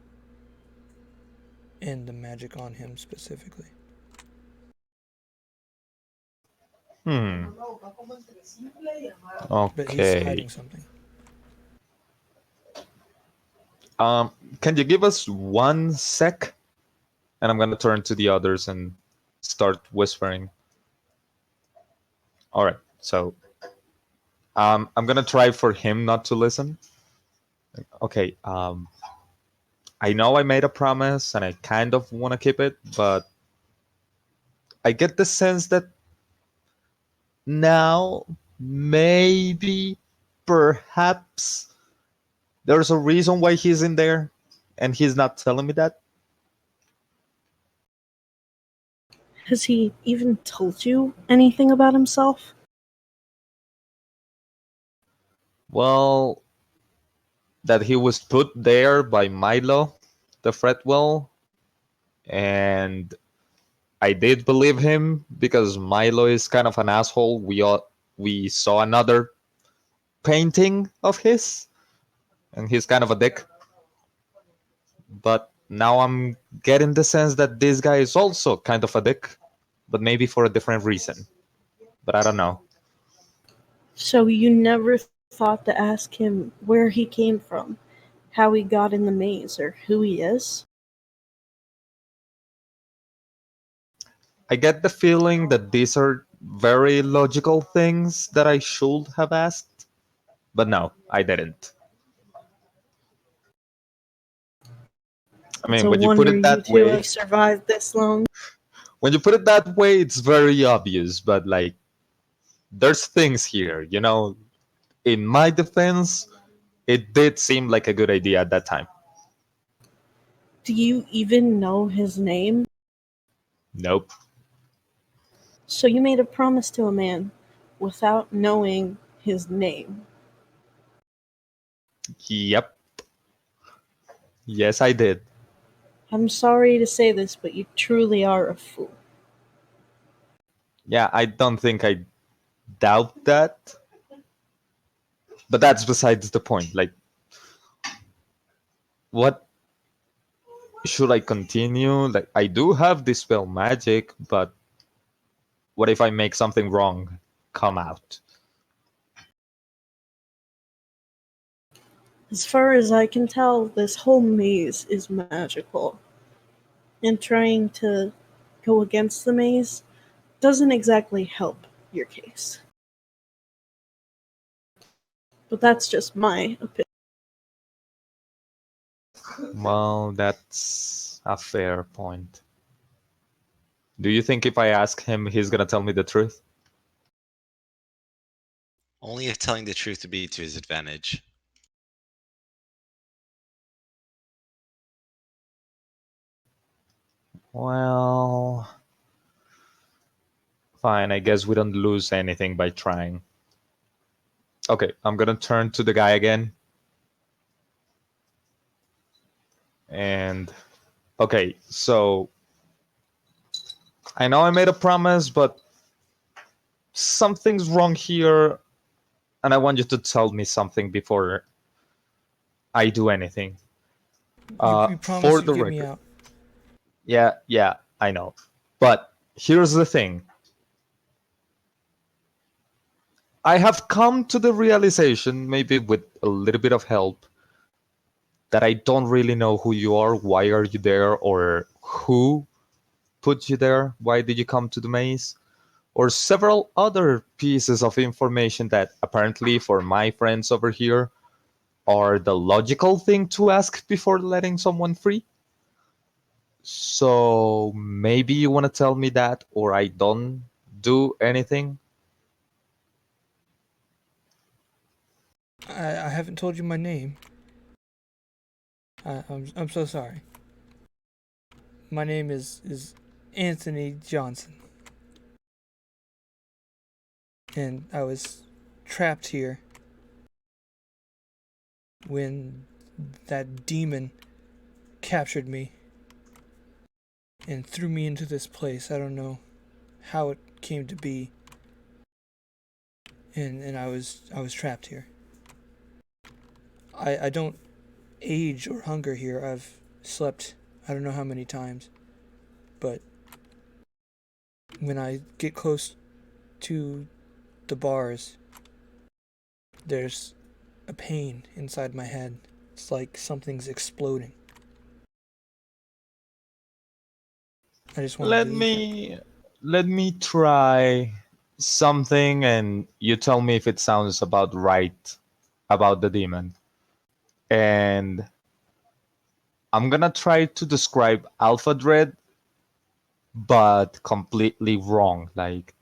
end the magic on him specifically. Hmm. But he's Okay. hiding something. Um, can you give us 1 sec? And I'm gonna turn to the others and start whispering. All right. So, I'm gonna try for him not to listen. Okay. I know I made a promise and I kind of want to keep it, but I get the sense that now maybe, perhaps, there's a reason why he's in there, and he's not telling me that. Has he even told you anything about himself? Well, that he was put there by Milo, the Fretwell, and I did believe him because Milo is kind of an asshole. We saw another painting of his, and he's kind of a dick. But now I'm getting the sense that this guy is also kind of a dick, but maybe for a different reason. But I don't know. So you never thought to ask him where he came from, how he got in the maze, or who he is? I get the feeling that these are very logical things that I should have asked, but no, I didn't. I It's mean, a when you put wonder it you that two way, have survived this long. when you put it that way, it's very obvious. But like, there's things here, you know. In my defense, it did seem like a good idea at that time. Do you even know his name? Nope. So you made a promise to a man without knowing his name. Yep. Yes, I did. I'm sorry to say this, but you truly are a fool. Yeah, I don't think I doubt that. But that's besides the point. Like, what should I continue? Like, I do have this spell magic, but what if I make something wrong come out? As far as I can tell, this whole maze is magical. And trying to go against the maze doesn't exactly help your case. But that's just my opinion. Well, that's a fair point. Do you think if I ask him, he's gonna tell me the truth? Only if telling the truth would be to his advantage. Well, fine. I guess we don't lose anything by trying. Okay, I'm gonna turn to the guy again. And okay, so I know I made a promise, but something's wrong here, and I want you to tell me something before I do anything. You For promised you'd the get me record. out. Yeah, I know. But here's the thing. I have come to the realization, maybe with a little bit of help, that I don't really know who you are, why are you there, or who put you there, why did you come to the maze, or several other pieces of information that apparently for my friends over here are the logical thing to ask before letting someone free. So maybe you want to tell me that, or I don't do anything. I haven't told you my name. I'm so sorry. My name is Anthony Johnson, and I was trapped here when that demon captured me and threw me into this place. I don't know how it came to be, and I was trapped here. I don't age or hunger here. I've slept I don't know how many times, but when I get close to the bars, there's a pain inside my head. It's like something's exploding. I just want to Let leave. me try something, and you tell me if it sounds about right about the demon. And I'm gonna try to describe Alpha Dread, but completely wrong. Like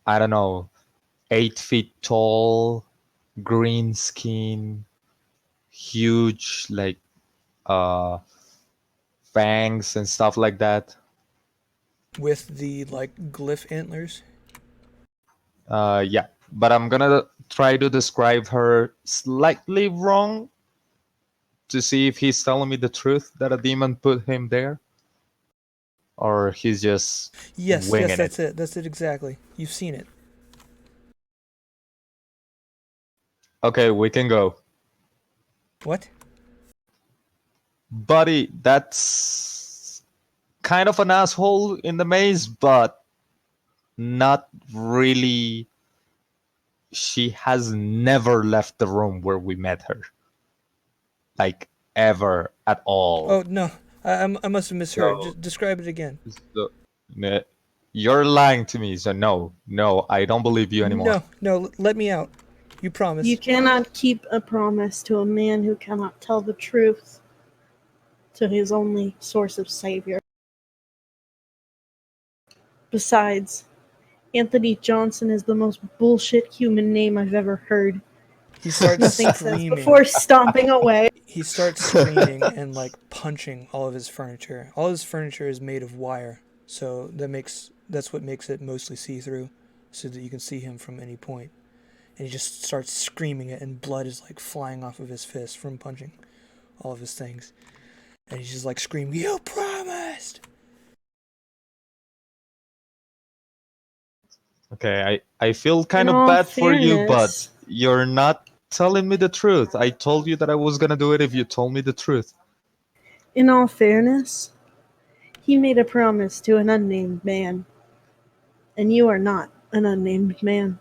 I don't know, 8 feet tall, green skin, huge uh fangs and stuff like that. With the like glyph antlers. Yeah, but I'm gonna try to describe her slightly wrong to see if he's telling me the truth that a demon put him there, or he's just Yes, winging it. that's it. That's it exactly. You've seen it. Okay, we can go. What? Buddy, that's kind of an asshole in the maze, but not really. She has never left the room where we met her. Like, ever at all. Oh no, I must have misheard. So, Just describe it again. so ne- you're lying to me, so no, I don't believe you anymore. No, let me out. You promise. You cannot keep a promise to a man who cannot tell the truth to his only source of savior. Besides, Anthony Johnson is the most bullshit human name I've ever heard. He starts Nothing says screaming. before stomping away. He starts screaming and like punching all of his furniture. All his furniture is made of wire, so that's what makes it mostly see-through, so that you can see him from any point. And he just starts screaming it, and blood is like flying off of his fist from punching all of his things. And he's just like screaming, "You promised!" Okay, I feel kind In of all bad for you, but fairness- you're not telling me the truth. I told you that I was gonna do it if you told me the truth. In all fairness, he made a promise to an unnamed man. And you are not an unnamed man.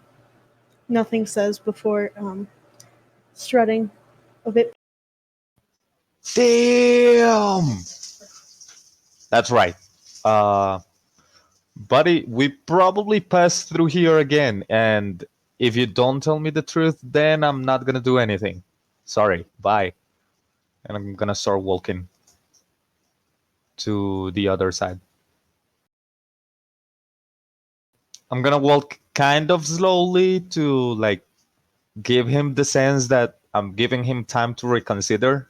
Nothing says before strutting a bit. Damn! That's right. Buddy, we probably passed through here again, and if you don't tell me the truth, then I'm not gonna do anything. Sorry, bye. And I'm gonna start walking to the other side. I'm gonna walk kind of slowly to like give him the sense that I'm giving him time to reconsider.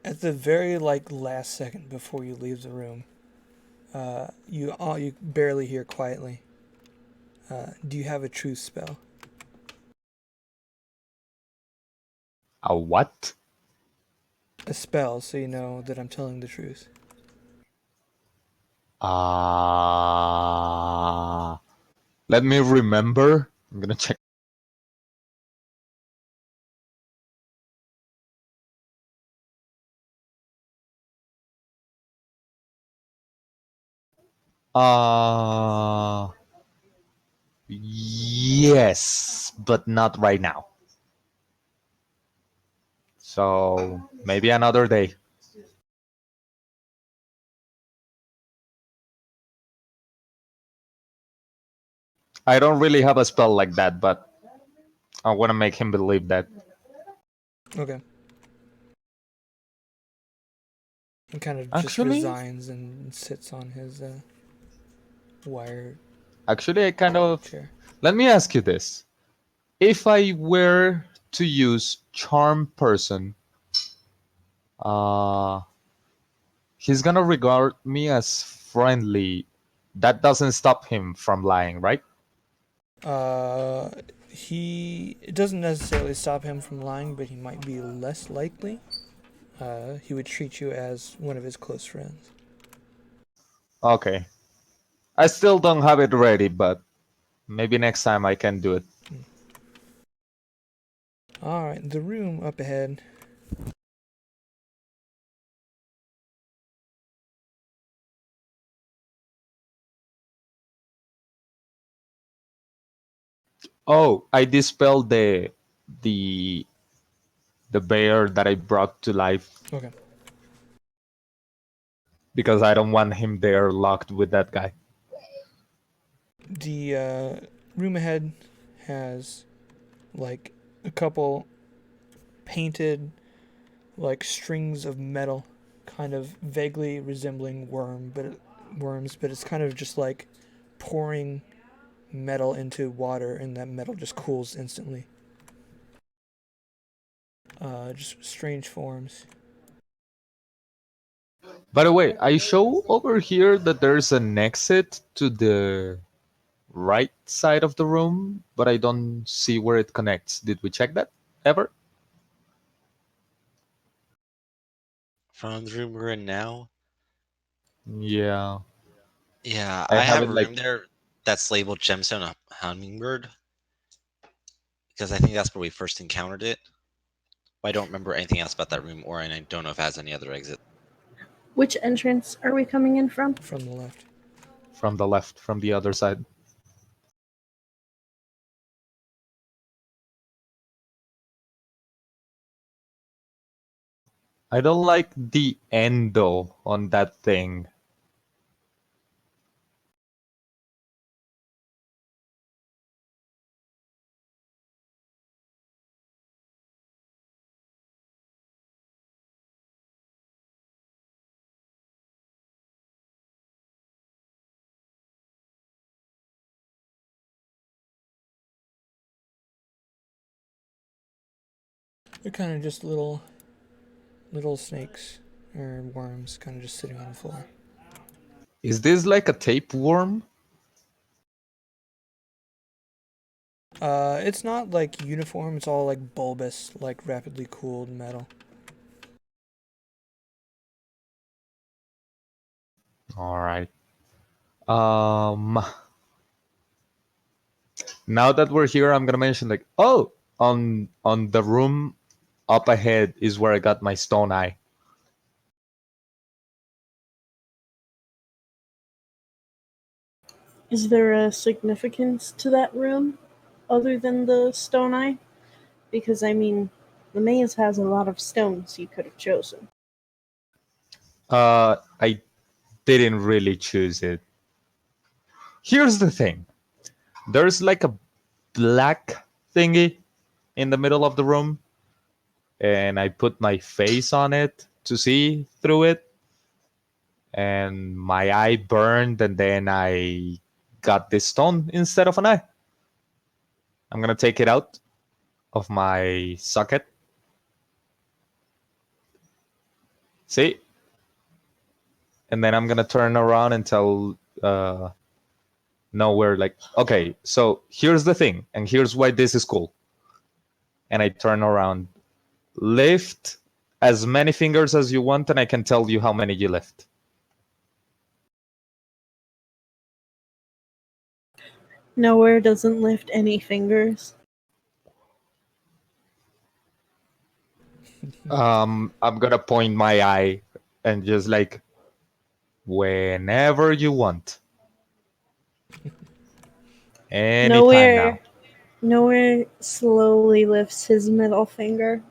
At the very like last second before you leave the room, you barely hear quietly. Do you have a truth spell? A what? A spell, so you know that I'm telling the truth. Let me remember. I'm gonna check. Uh, yes, but not right now. So maybe another day. I don't really have a spell like that, but I want to make him believe that. Okay. He kind of just Actually, resigns and sits on his wire I kind of. chair. Let me ask you this: if I were to use Charm Person Uh, he's gonna regard me as friendly. That doesn't stop him from lying, right? It doesn't necessarily stop him from lying, but he might be less likely. He would treat you as one of his close friends. Okay. I still don't have it ready, but maybe next time I can do it. Alright, the room up ahead. Oh, I dispelled the the bear that I brought to life Okay. because I don't want him there locked with that guy. The room ahead has like a couple painted like strings of metal, kind of vaguely resembling worms, but it's kind of just like pouring metal into water, and that metal just cools instantly. Just strange forms. By the way, I show over here that there's an exit to the right side of the room, but I don't see where it connects. Did we check that ever? From the room we're in now, Yeah. yeah, I I have have it a like room there that's labeled Gemstone Hummingbird because I think that's where we first encountered it. But I don't remember anything else about that room, and I don't know if it has any other exit. Which entrance are we coming in from? From the left. from the left, from the other side. I don't like the endo on that thing. They're kind of just little snakes or worms, kind of just sitting on the floor. Is this like a tapeworm? It's not like uniform. It's all like bulbous, like rapidly cooled metal. All right. Um, Now that we're here, I'm gonna mention like, oh, on the room up ahead is where I got my stone eye. Is there a significance to that room other than the stone eye? Because, I mean, the maze has a lot of stones you could have chosen. I didn't really choose it. Here's the thing. There's like a black thingy in the middle of the room, and I put my face on it to see through it, and my eye burned, and then I got this stone instead of an eye. I'm gonna take it out of my socket. See? And then I'm gonna turn around and tell Nowhere like, okay, so here's the thing, and here's why this is cool. And I turn around. Lift as many fingers as you want, and I can tell you how many you lift. Nowhere doesn't lift any fingers. I'm gonna point my eye and just like, whenever you want. Anytime now. Nowhere slowly lifts his middle finger.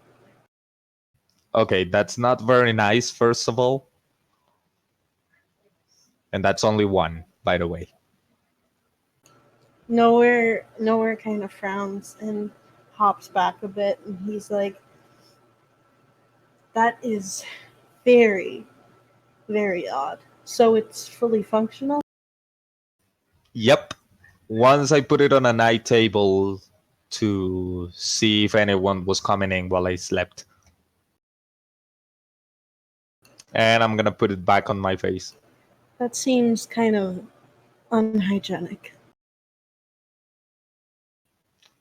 Okay, that's not very nice, first of all. And that's only one, by the way. Nowhere kind of frowns and hops back a bit, and he's like, that is very, very odd. So it's fully functional? Yep. Once I put it on a night table to see if anyone was coming in while I slept. and I'm gonna put it back on my face. That seems kind of unhygienic.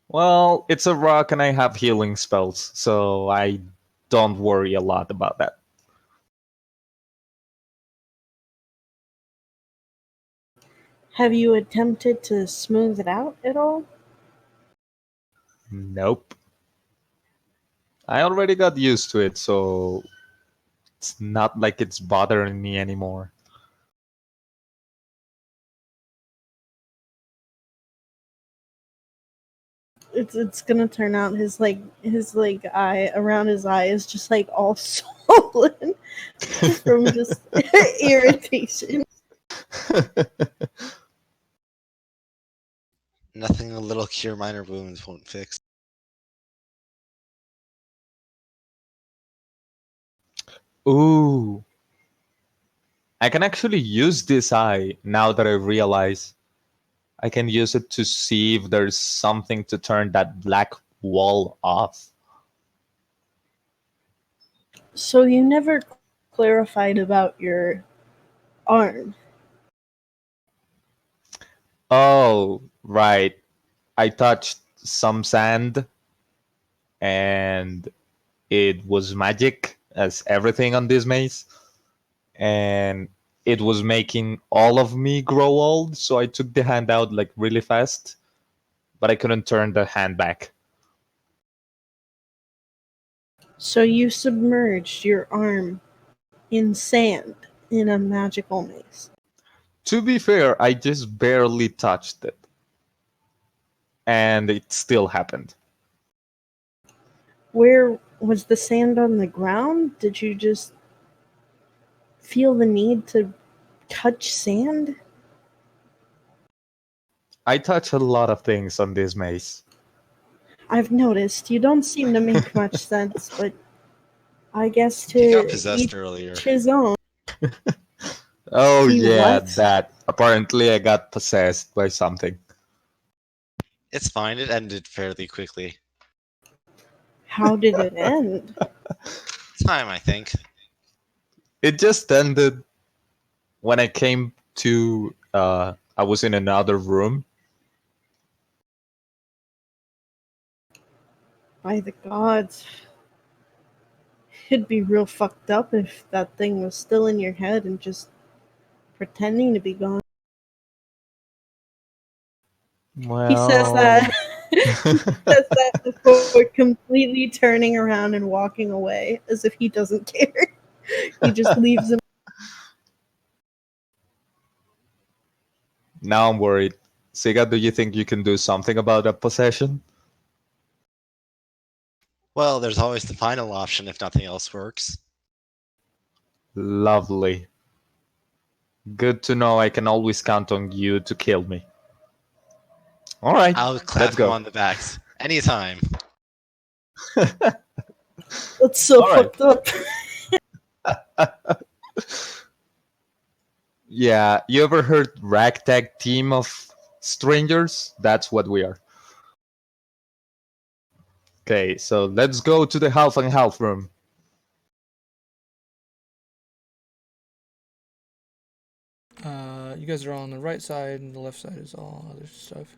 Well, it's a rock and I have healing spells, so I don't worry a lot about that. Have you attempted to smooth it out at all? Nope. I already got used to it, so it's not like it's bothering me anymore. It's gonna turn out his eye around his eye is just like all swollen from just irritation. Nothing a little cure minor wounds won't fix. Ooh. I can actually use this eye now that I realize. I can use it to see if there's something to turn that black wall off. So you never clarified about your arm. Oh, right. I touched some sand and it was magic, as everything on this maze. And it was making all of me grow old, so I took the hand out like really fast, but I couldn't turn the hand back. So you submerged your arm in sand in a magical maze. To be fair, I just barely touched it. And it still happened. Where was the sand on the ground? Did you just feel the need to touch sand? I touch a lot of things on this maze. I've noticed. You don't seem to make much sense, but I guess He got to possessed each earlier. his own. Oh He yeah, what? that. Apparently I got possessed by something. It's fine. It ended fairly quickly. How did it end? Time, I think. It just ended when I came to I was in another room. By the gods. It'd be real fucked up if that thing was still in your head and just pretending to be gone. He says Well, that. He says that before completely turning around and walking away as if he doesn't care. He just leaves him. now I'm worried. Siga, do you think you can do something about that possession? Well, there's always the final option if nothing else works. Lovely. Good to know I can always count on you to kill me. All right, I'll clap let's him go. on the backs anytime. That's so All right. fucked up. Yeah, you ever heard ragtag team of strangers? That's what we are. Okay, so let's go to the half and half room. You guys are all on the right side, and the left side is all other stuff.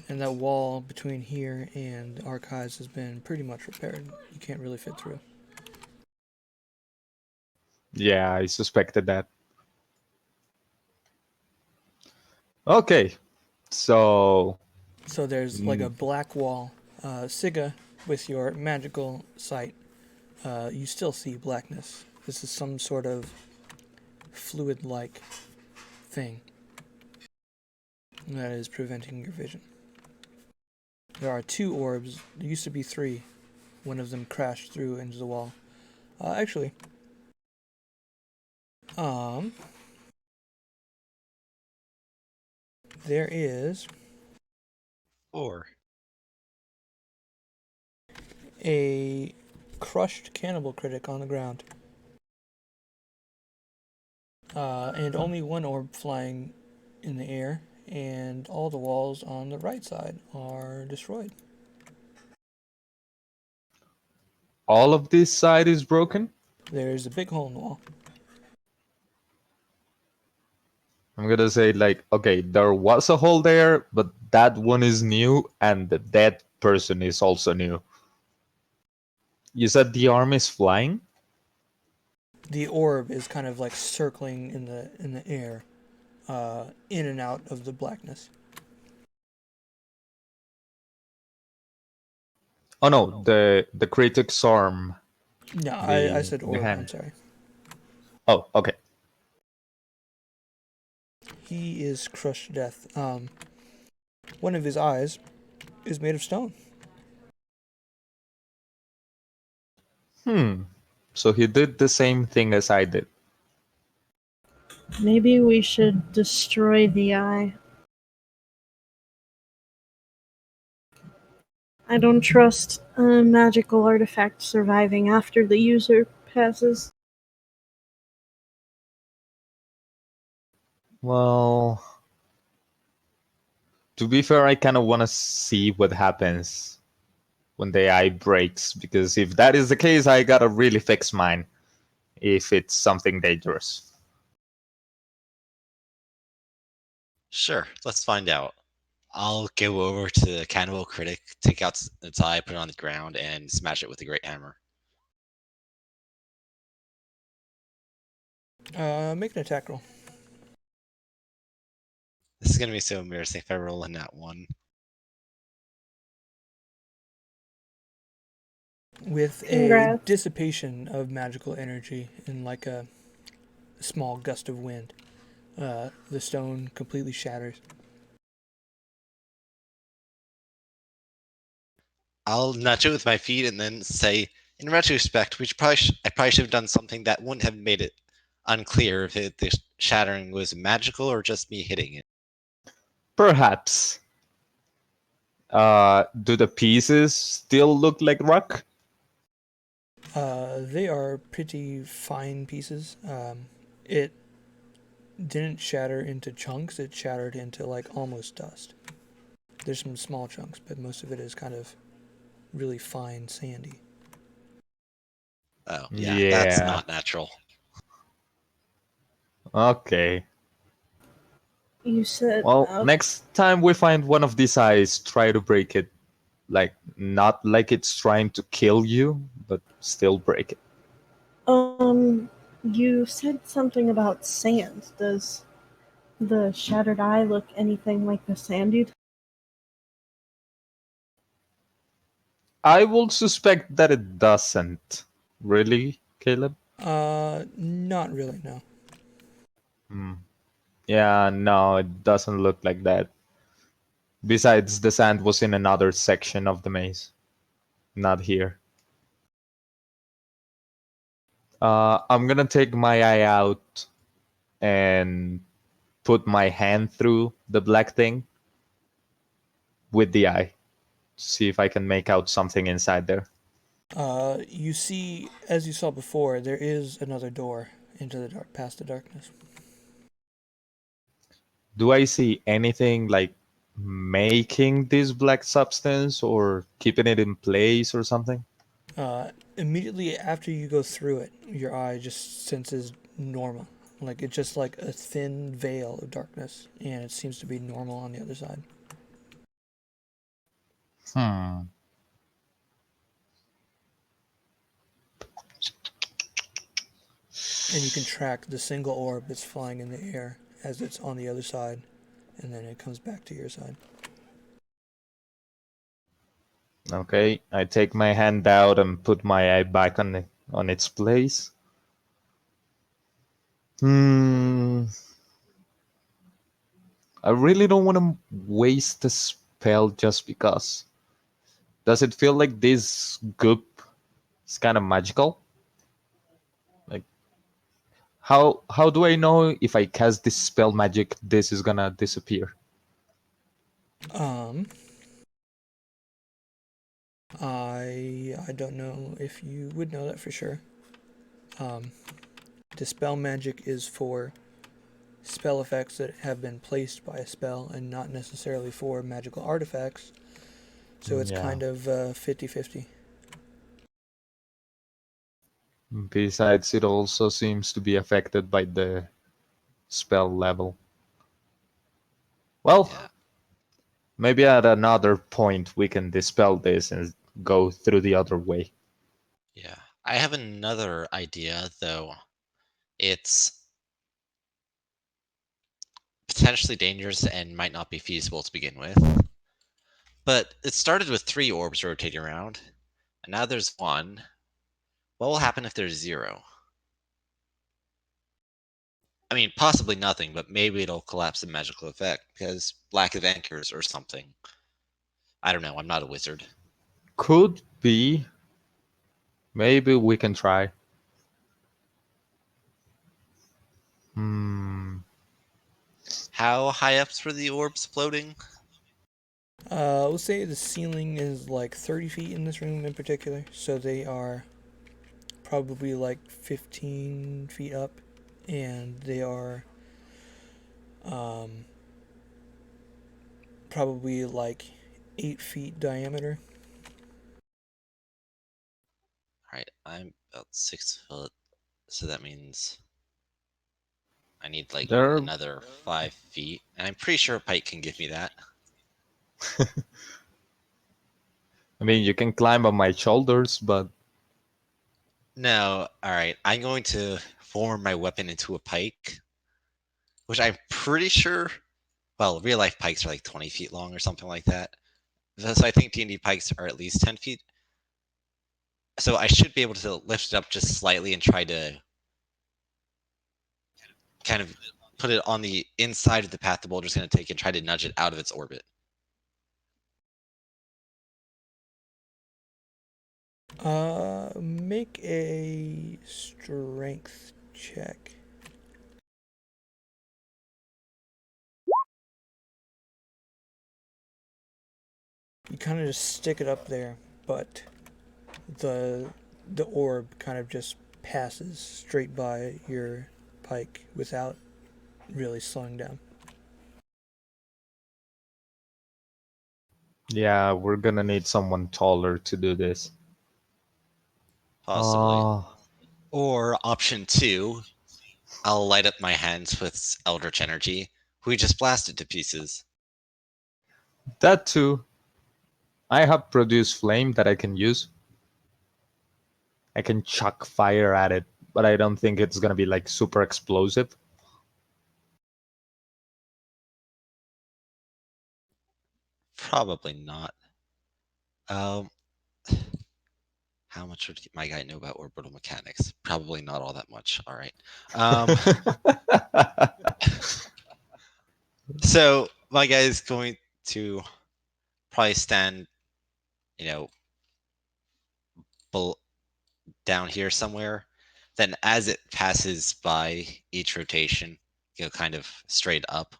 And that wall between here and the archives has been pretty much repaired. You can't really fit through. Yeah, I suspected that. Okay, so So there's like a black wall. Siga, with your magical sight, you still see blackness. This is some sort of fluid-like thing that is preventing your vision. There are 2 orbs. There used to be 3. One of them crashed through into the wall. Actually, there is Or a crushed cannibal critic on the ground. And only 1 orb flying in the air, and all the walls on the right side are destroyed. all of this side is broken? There's a big hole in the wall. I'm gonna say like, okay, there was a hole there, but that one is new, and the dead person is also new. You said the arm is flying? The orb is kind of like circling in the air, in and out of the blackness. Oh no, the critic's arm. No, I said The orb. I'm hand. sorry. Oh, okay. He is crushed to death. One of his eyes is made of stone. So he did the same thing as I did. Maybe we should destroy the eye. I don't trust a magical artifact surviving after the user passes. Well, to be fair, I kind of want to see what happens when the eye breaks, because if that is the case, I gotta really fix mine if it's something dangerous. Sure, let's find out. I'll go over to the cannibal critic, take out its eye, put it on the ground, and smash it with a great hammer. Make an attack roll. This is gonna be so embarrassing if I roll in that one. With a Congrats. dissipation of magical energy in like a small gust of wind, the stone completely shatters. I'll nudge it with my feet and then say, in retrospect, I probably should have done something that wouldn't have made it unclear if the shattering was magical or just me hitting it. Perhaps. Do the pieces still look like rock? They are pretty fine pieces. It didn't shatter into chunks, it shattered into like almost dust. There's some small chunks, but most of it is kind of really fine, sandy. Oh, yeah, that's Yeah. not natural. Okay. You said. Well, next time we find one of these eyes, try to break it. Like, not like it's trying to kill you, but still break it. You said something about sand. Does the shattered eye look anything like the sand you? I will suspect that it doesn't. Really, Caleb? Not really, no. Yeah, no, it doesn't look like that. Besides, the sand was in another section of the maze, not here. I'm gonna take my eye out and put my hand through the black thing with the eye. See if I can make out something inside there. You see, as you saw before, there is another door into the dark, past the darkness. Do I see anything like making this black substance or keeping it in place or something? Immediately after you go through it, your eye just senses normal. Like it's just like a thin veil of darkness, and it seems to be normal on the other side. And you can track the single orb that's flying in the air as it's on the other side, and then it comes back to your side. Okay, I take my hand out and put my eye back on its place. I really don't want to waste a spell just because. Does it feel like this goop is kind of magical? Like, how do I know if I cast this spell magic, this is gonna disappear? I don't know if you would know that for sure. Dispel magic is for spell effects that have been placed by a spell and not necessarily for magical artifacts. So it's Yeah. kind of 50-50. Besides, it also seems to be affected by the spell level. Well, Yeah. maybe at another point we can dispel this and go through the other way. Yeah. I have another idea, though. It's potentially dangerous and might not be feasible to begin with. But it started with 3 orbs rotating around, and now there's 1. What will happen if there's 0? I mean, possibly nothing, but maybe it'll collapse the magical effect because lack of anchors or something. I don't know. I'm not a wizard. Could be. Maybe we can try. Hmm. How high ups were the orbs floating? We'll say the ceiling is like 30 feet in this room in particular, so they are probably like 15 feet up, and they are um, probably like 8 feet diameter. Alright, I'm about 6 foot, so that means I need like There. another 5 feet, and I'm pretty sure a pike can give me that. I mean, you can climb on my shoulders, but No, alright, I'm going to form my weapon into a pike, which I'm pretty sure, well, real life pikes are like 20 feet long or something like that. So I think D&D pikes are at least 10 feet. So I should be able to lift it up just slightly and try to kind of put it on the inside of the path the boulder's going to take and try to nudge it out of its orbit. Make a strength check. You kind of just stick it up there, but the the orb kind of just passes straight by your pike without really slowing down. yeah, we're gonna need someone taller to do this. Possibly. Oh, Or option 2, I'll light up my hands with Eldritch Energy, who we just blasted to pieces. that too. I have produced flame that I can use. I can chuck fire at it, but I don't think it's gonna be like super explosive. Probably not. Um, how much would my guy know about orbital mechanics? Probably not all that much. All right. Um, so my guy is going to probably stand, you know, down here somewhere. Then as it passes by each rotation, go kind of straight up,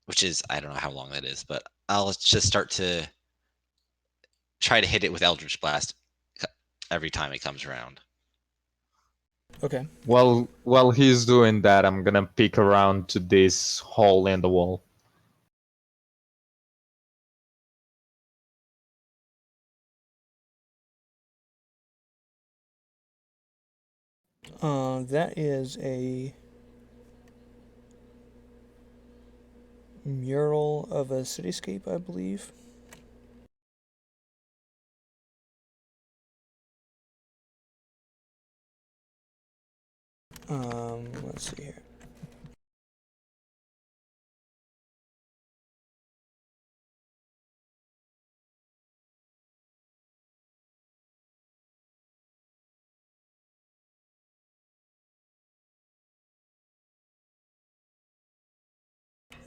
which is I don't know how long that is, but I'll just start to try to hit it with Eldritch Blast every time it comes around. Okay. While he's doing that, I'm gonna peek around to this hole in the wall. That is a mural of a cityscape, I believe. Let's see here.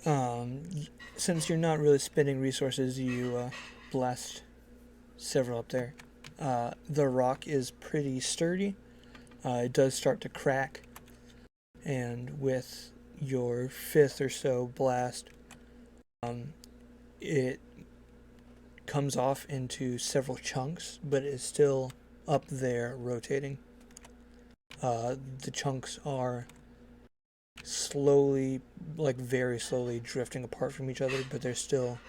Um, since you're not really spending resources, you blast several up there. The rock is pretty sturdy. It does start to crack, and with your fifth or so blast, it comes off into several chunks, but it's still up there rotating. The chunks are slowly, like very slowly, drifting apart from each other, but they're still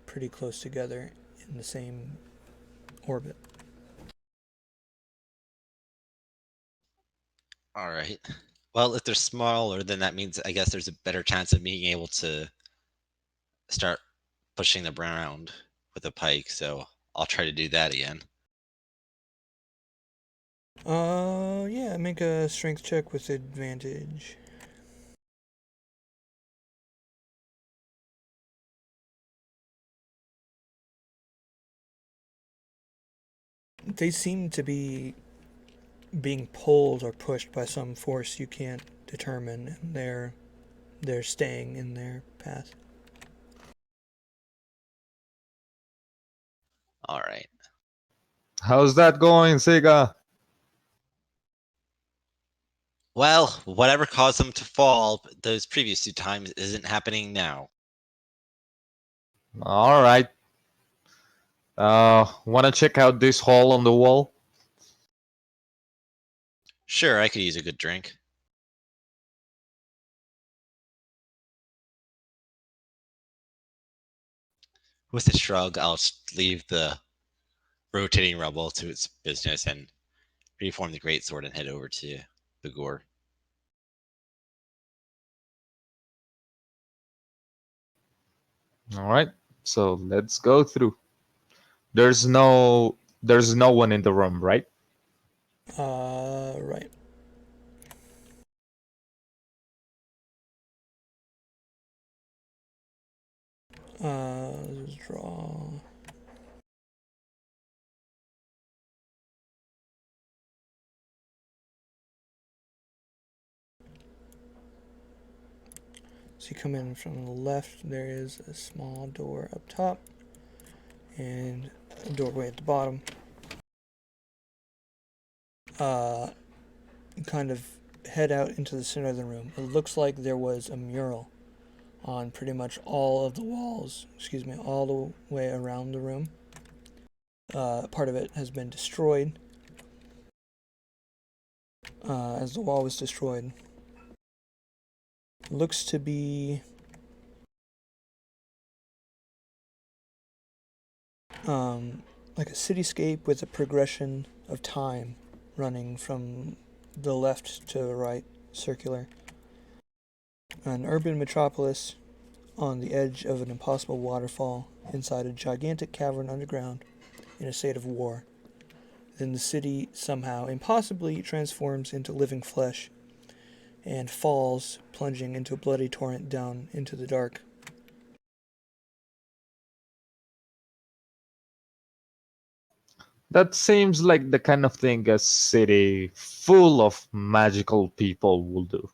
pretty close together in the same orbit. All right. Well, if they're smaller, then that means I guess there's a better chance of being able to start pushing them around with a pike. So I'll try to do that again. Yeah, make a strength check with advantage. They seem to be being pulled or pushed by some force you can't determine, and they're staying in their path. All right. How's that going, Sega? Well, whatever caused them to fall those previous 2 times isn't happening now. All right. Want to check out this hole on the wall? Sure, I could use a good drink. With a shrug, I'll leave the rotating rubble to its business and reform the greatsword and head over to Bagor. All right. So let's go through. There's no one in the room, right? Right. Let's draw. So you come in from the left, there is a small door up top and a doorway at the bottom. Kind of head out into the center of the room. It looks like there was a mural on pretty much all of the walls, all the way around the room. Part of it has been destroyed as the wall was destroyed. Looks to be like a cityscape with a progression of time running from the left to the right, circular. An urban metropolis on the edge of an impossible waterfall inside a gigantic cavern underground in a state of war. Then the city somehow impossibly transforms into living flesh and falls, plunging into a bloody torrent down into the dark. That seems like the kind of thing a city full of magical people will do.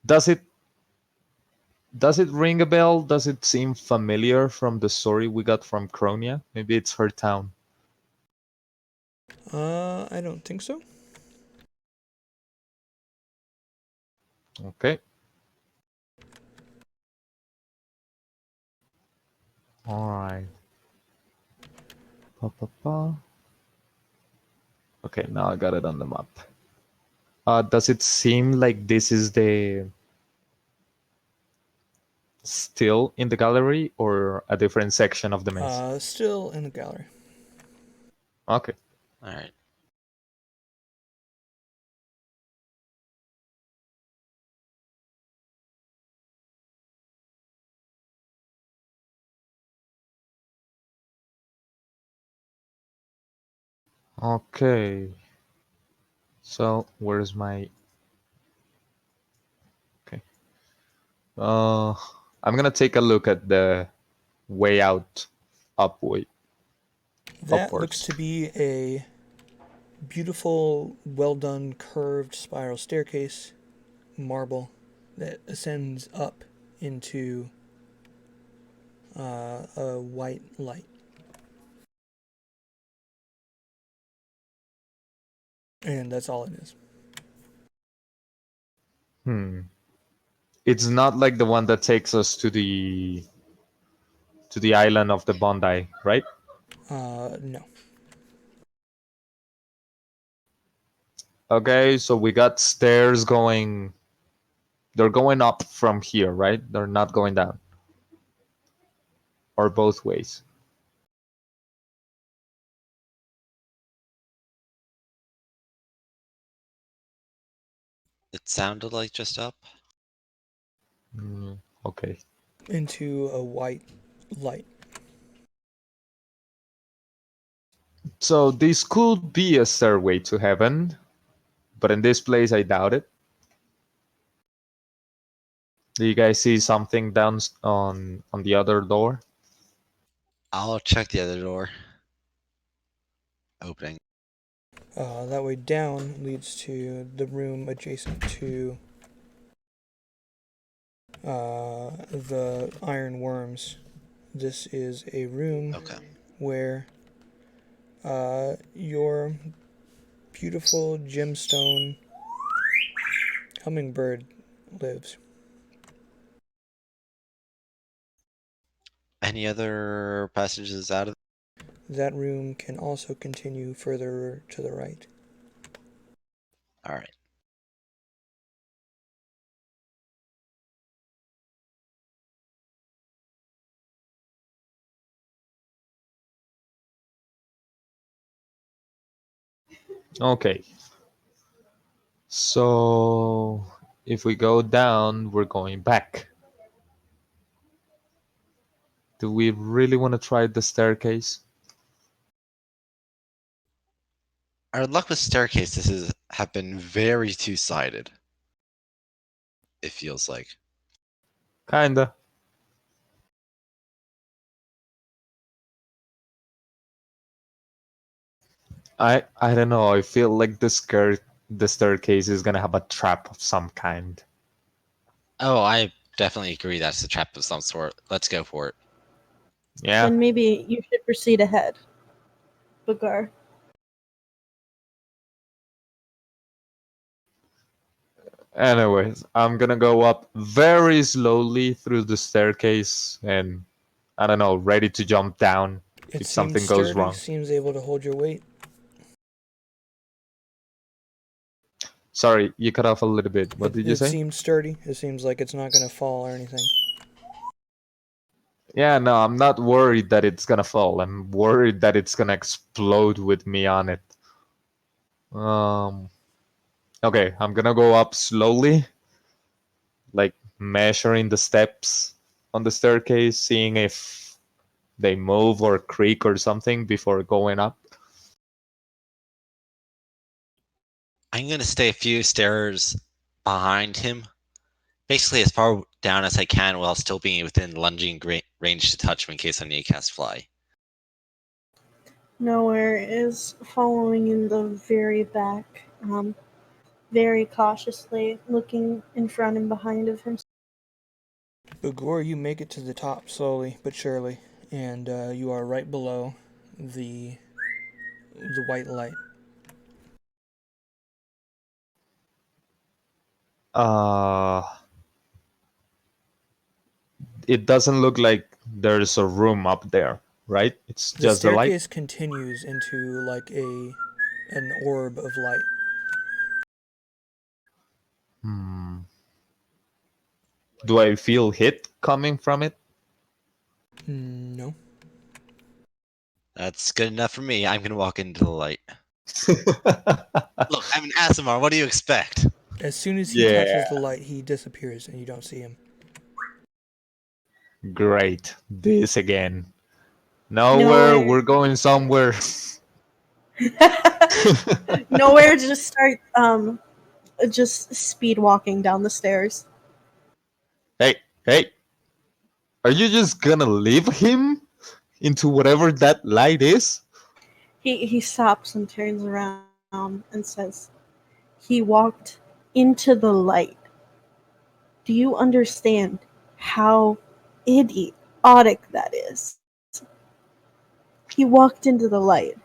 Does it does it ring a bell? Does it seem familiar from the story we got from Cronia? Maybe it's her town. I don't think so. Okay. All right. Pa, pa, pa. Okay, now I got it on the map. Does it seem like this is the still in the gallery or a different section of the maze? Still in the gallery. Okay. All right. Okay. So where's my okay? I'm gonna take a look at the way out upward. That looks Upwards. to be a beautiful, well done, curved spiral staircase, marble, that ascends up into a white light. And that's all it is. It's not like the one that takes us to the island of the Bondi, right? No. Okay, so we got stairs going. They're going up from here, right? They're not going down. Or both ways. It sounded like just up. Okay. into a white light. So this could be a stairway to heaven, but in this place, I doubt it. Do you guys see something down on the other door? I'll check the other door. Opening. That way down leads to the room adjacent to the iron worms. This is a room Okay. where your beautiful gemstone hummingbird lives. Any other passages out of? That room can also continue further to the right. All right. Okay. So if we go down, we're going back. Do we really want to try the staircase? Our luck with staircases have been very two-sided. It feels like. Kinda. I don't know. I feel like the staircase is gonna have a trap of some kind. Oh, I definitely agree that's a trap of some sort. Let's go for it. Yeah. Then maybe you should proceed ahead, Bagar. Anyways, I'm gonna go up very slowly through the staircase and I don't know, ready to jump down It if seems something goes sturdy, wrong. seems able to hold your weight. Sorry, you cut off a little bit. What did you It say? seems sturdy. It seems like it's not going to fall or anything. Yeah, no, I'm not worried that it's gonna fall. I'm worried that it's gonna explode with me on it. Okay, I'm gonna go up slowly, like measuring the steps on the staircase, seeing if they move or creak or something before going up. I'm going to stay a few stairs behind him, basically as far down as I can while still being within lunging range to touch him in case I need to cast fly. Nowhere is following in the very back, very cautiously, looking in front and behind of him. Before you make it to the top slowly but surely, and you are right below the white light. Uh, it doesn't look like there's a room up there, right? It's The just the light. staircase continues into like an orb of light. Do I feel hit coming from it? No. That's good enough for me. I'm going to walk into the light. Look, I'm an Asimar. What do you expect? As soon as he Yeah. touches the light, he disappears and you don't see him. Great. This again. Nowhere, we're going somewhere. Nowhere, just start just speed walking down the stairs. Hey, are you just gonna leave him into whatever that light is? He stops and turns around and says, "He walked into the light. Do you understand how idiotic that is? He walked into the light."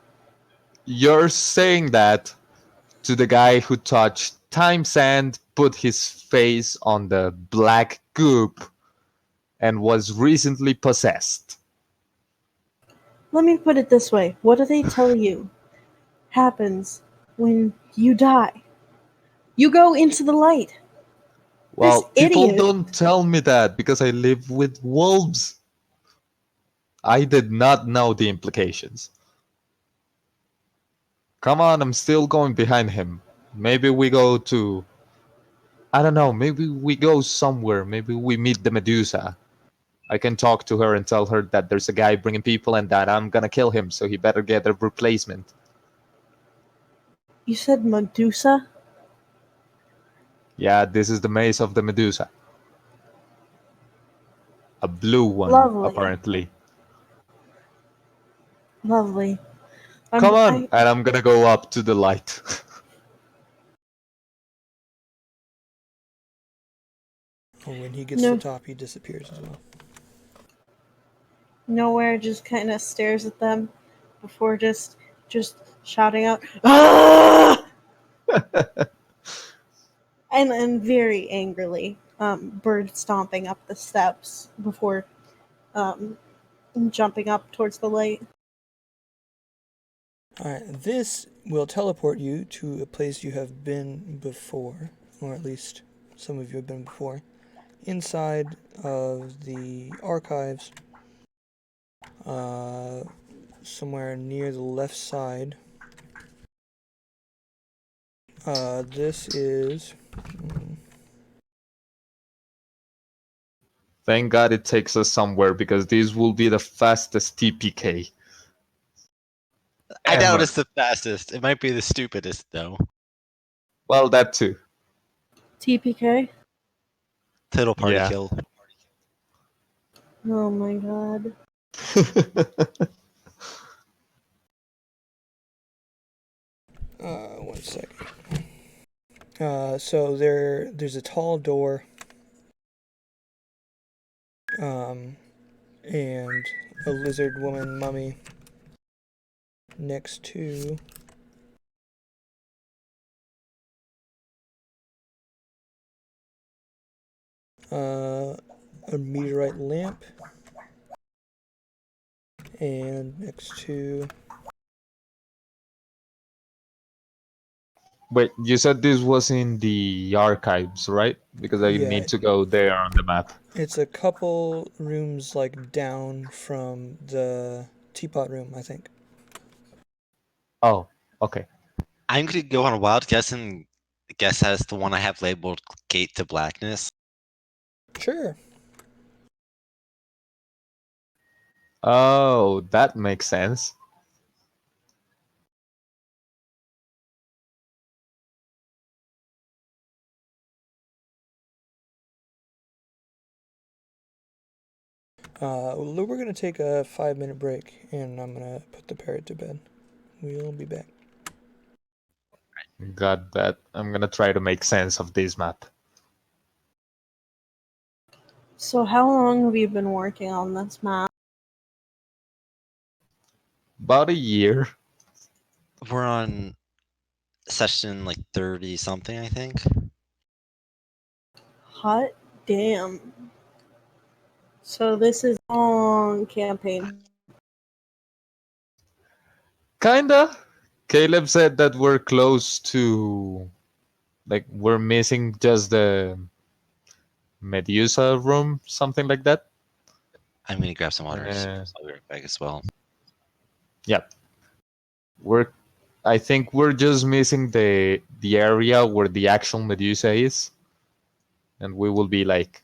You're saying that to the guy who touched time sand, put his face on the black goop, and was recently possessed. Let me put it this way. What do they tell you happens when you die? You go into the light. Well, This people idiot. don't tell me that because I live with wolves. I did not know the implications. Come on, I'm still going behind him. Maybe we go to I don't know. Maybe we go somewhere. Maybe we meet the Medusa. I can talk to her and tell her that there's a guy bringing people and that I'm gonna kill him, so he better get a replacement. You said Medusa? Yeah, this is the maze of the Medusa. A blue one, Lovely. apparently. Lovely. Come on, I and I'm gonna go up to the light. When he gets to the no top, he disappears as well. nowhere just kind of stares at them before just shouting out ah! and very angrily bird stomping up the steps before um, jumping up towards the light. Alright, this will teleport you to a place you have been before, or at least some of you have been before, inside of the archives, somewhere near the left side. This is... Thank God it takes us somewhere because this will be the fastest TPK I doubt ever. it's the fastest. It might be the stupidest, though. Well, that too. TPK? Total party Yeah. kill. Oh my god. One second. So there's a tall door, and a lizard woman mummy next to a meteorite lamp, and next to... Wait, you said this was in the archives, right? Because I Yeah, need to go there on the map. it's a couple rooms like down from the teapot room, I think. Oh, okay. I'm going to go on a wild guess and guess as the one I have labeled Gate to Blackness. Sure. Oh, that makes sense. We're gonna take a 5-minute break, and I'm gonna put the parrot to bed. We'll be back. Got that. I'm gonna try to make sense of this map. So how long have you been working on this map? About a year. We're on session like 30 something, I think. Hot damn. So this is a long campaign. Kinda. Caleb said that we're close to, like, we're missing just the Medusa room, something like that. I'm going to grab some water. Uh, I'll be right back as well. Yep. I think we're just missing the area where the actual Medusa is, and we will be like.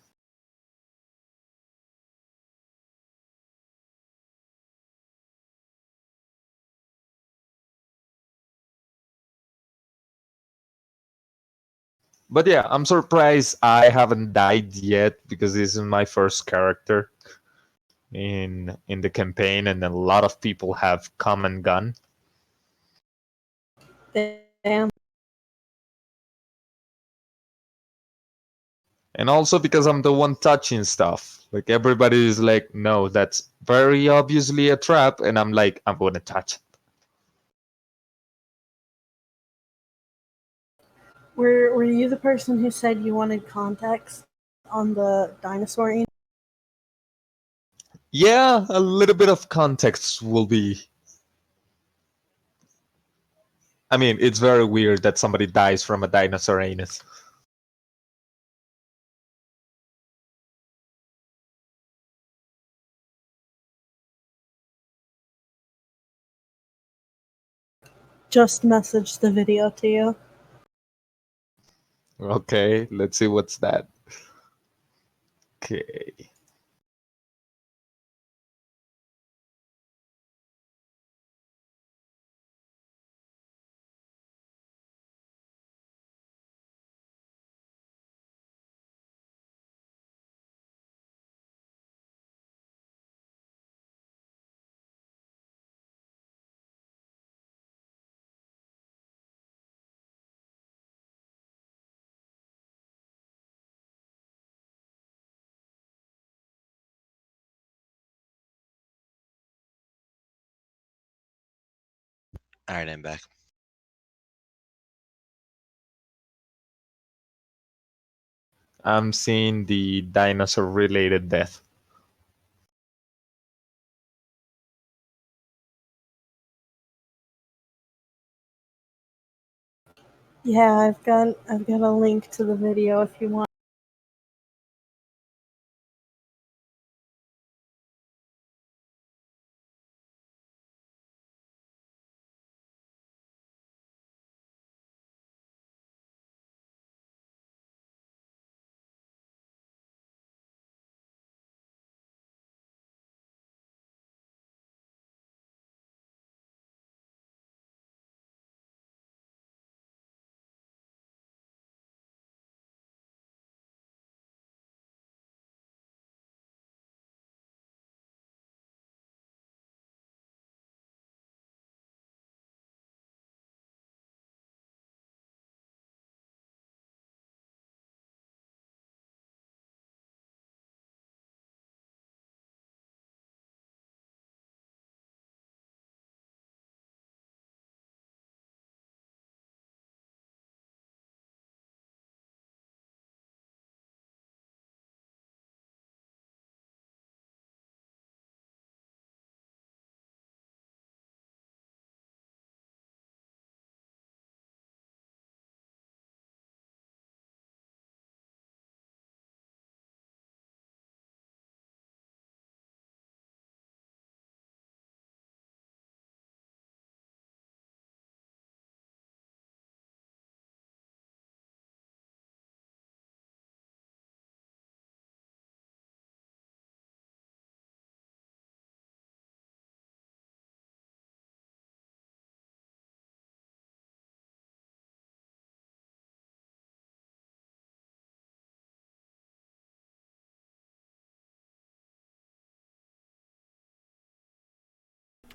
But yeah, I'm surprised I haven't died yet because this is my first character in the campaign, and a lot of people have come and gone. Damn. And also because I'm the one touching stuff. Like everybody is like, no, that's very obviously a trap, and I'm like, I'm gonna touch it. Were you the person who said you wanted context on the dinosaur? Yeah, a little bit of context will be. I mean, it's very weird that somebody dies from a dinosaur anus. Just messaged the video to you. Okay, let's see what's that. Okay. All right, I'm back. I'm seeing the dinosaur related death. Yeah, I've got a link to the video if you want.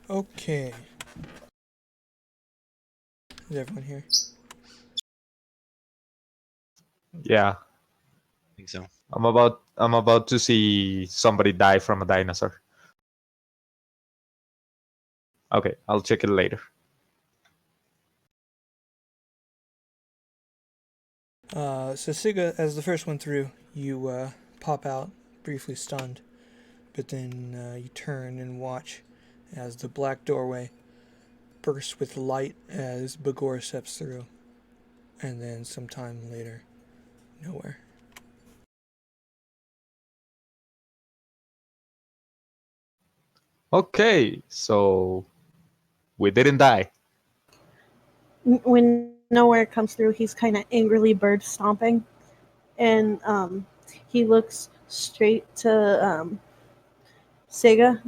Okay. Is everyone here? Yeah, I think so. I'm about to see somebody die from a dinosaur. Okay, I'll check it later. So Siga, as the first one through, you pop out, briefly stunned, but then you turn and watch as the black doorway bursts with light as Bagor steps through, and then sometime later, nowhere. Okay, so we didn't die. When Nowhere comes through, he's kind of angrily bird stomping, and he looks straight to Sega,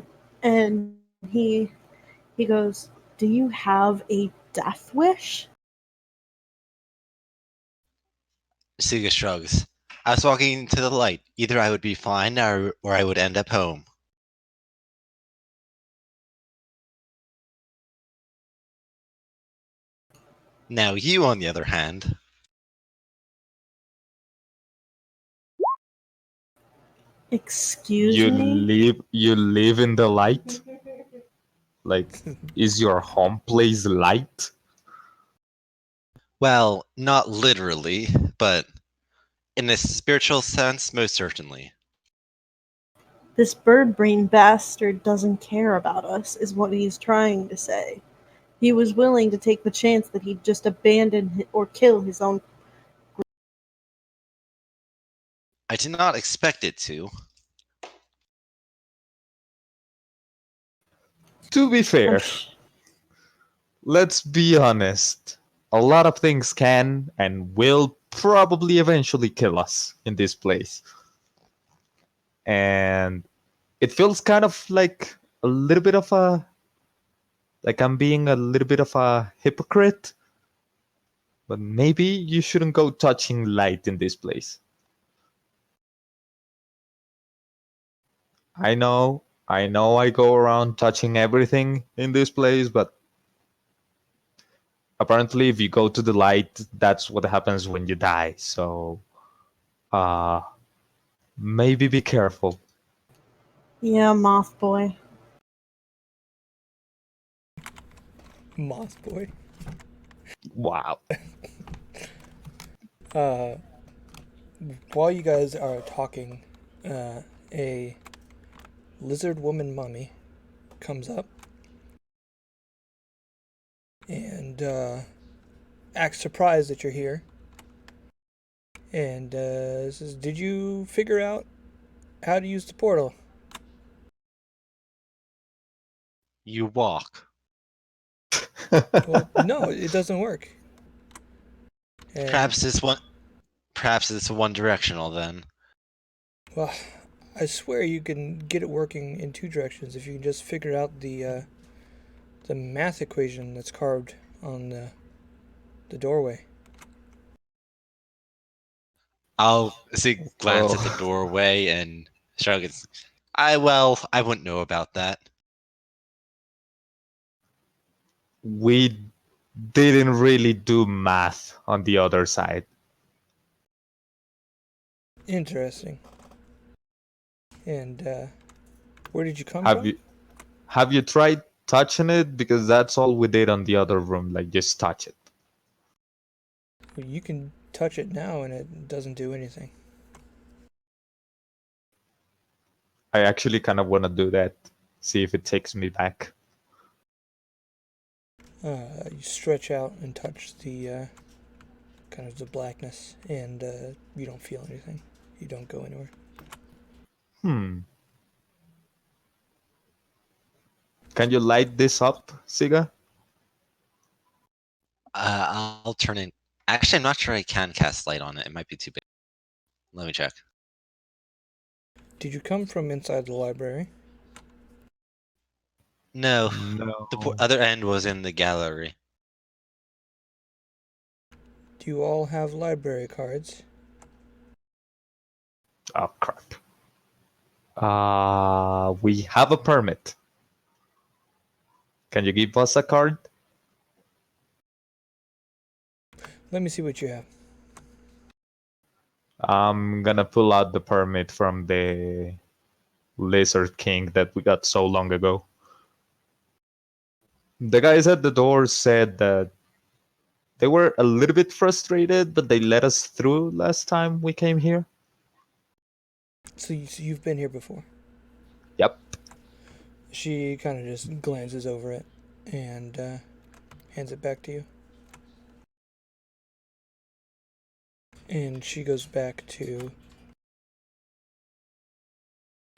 and he goes, "Do you have a death wish?" Suga shrugs. I was walking to the light. Either I would be fine or I would end up home. Now you, on the other hand, Excuse You me? live in the light? Like, is your home place light? well, not literally, but in a spiritual sense, most certainly. This bird brain bastard doesn't care about us, is what he's trying to say. He was willing to take the chance that he'd just abandon or kill his own. I did not expect it to. To be I'm fair, sh- let's be honest. A lot of things can and will probably eventually kill us in this place. And it feels kind of like a little bit of a like I'm being a little bit of a hypocrite, but maybe you shouldn't go touching light in this place. I know I go around touching everything in this place, but apparently if you go to the light, that's what happens when you die. So uh maybe be careful. Yeah, Moth Boy. Moth boy. Wow. Uh, while you guys are talking, a lizard woman mummy comes up and acts surprised that you're here. And says, "Did you figure out how to use the portal?" You walk. Well, no, it doesn't work. And Perhaps it's one directional then. well, I swear you can get it working in two directions if you can just figure out the math equation that's carved on the doorway. I'll see glance at the Well, doorway and shrug. I wouldn't know about that. we didn't really do math on the other side. Interesting. And where did you come Have from? you have you tried touching it? Because that's all we did on the other room, like just touch it. Well, you can touch it now and it doesn't do anything. I actually kind of want to do that. See if it takes me back. You stretch out and touch the kind of the blackness, and you don't feel anything. You don't go anywhere. Can you light this up, Siga? I'll turn in. Actually, I'm not sure I can cast light on it. It might be too big. Let me check. Did you come from inside the library? No, the No. other end was in the gallery. Do you all have library cards? Oh crap. We have a permit. Can you give us a card? Let me see what you have. I'm gonna pull out the permit from the Lizard King that we got so long ago. The guys at the door said that they were a little bit frustrated, but they let us through last time we came here. So you've been here before. Yep. She kind of just glances over it and hands it back to you. And she goes back to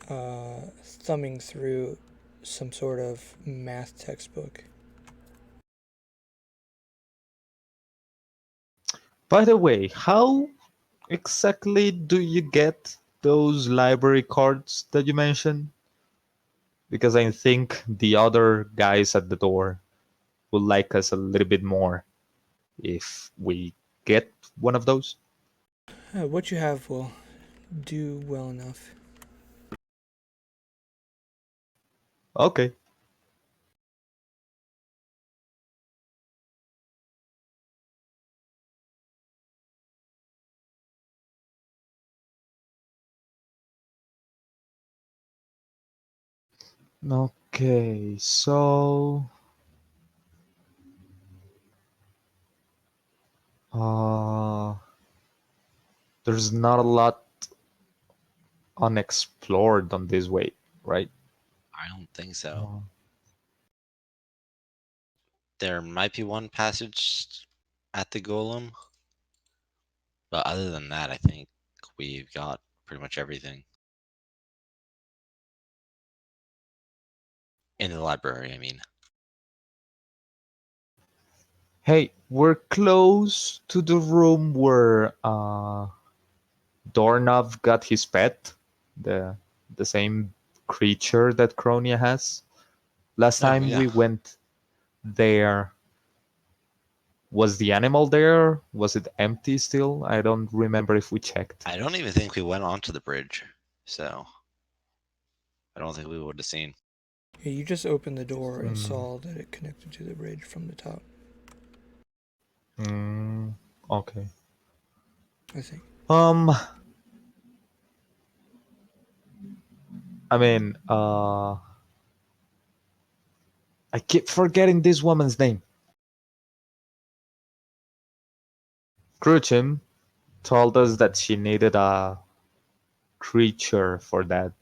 thumbing through some sort of math textbook. By the way, how exactly do you get those library cards that you mentioned? Because I think the other guys at the door will like us a little bit more if we get one of those. What you have will do well enough. Okay. Okay, so uh there's not a lot unexplored on this way, right? I don't think so. Uh, There might be one passage at the golem, but other than that, I think we've got pretty much everything in the library. I mean, Hey, we're close to the room where Dornov got his pet, the the same creature that Kronia has. Last Oh time yeah. we went there, was the animal there? Was it empty still? I don't remember if we checked. I don't even think we went onto the bridge, so I don't think we would have seen. Yeah, you just opened the door and Hmm. saw that it connected to the bridge from the top, Okay. I think. Um, I mean, I keep forgetting this woman's name. Cruchim told us that she needed a creature for that.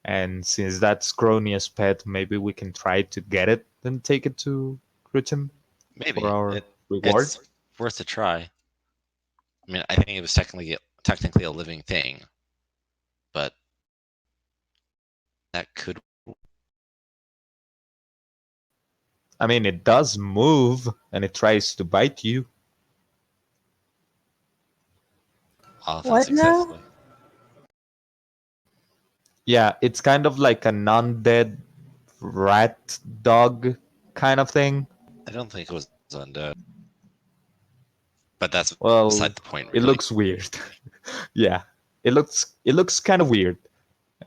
And since that's Cronia's pet, maybe we can try to get it and take it to Cruchim for Maybe our reward. it's worth a try. I mean, I think it was technically a living thing, but that could. I mean, it does move and it tries to bite you. Often What now? successfully. Yeah, it's kind of like an undead rat dog kind of thing. I don't think it was undead, but that's Well, beside the point, it really. looks weird. Yeah, it looks kind of weird,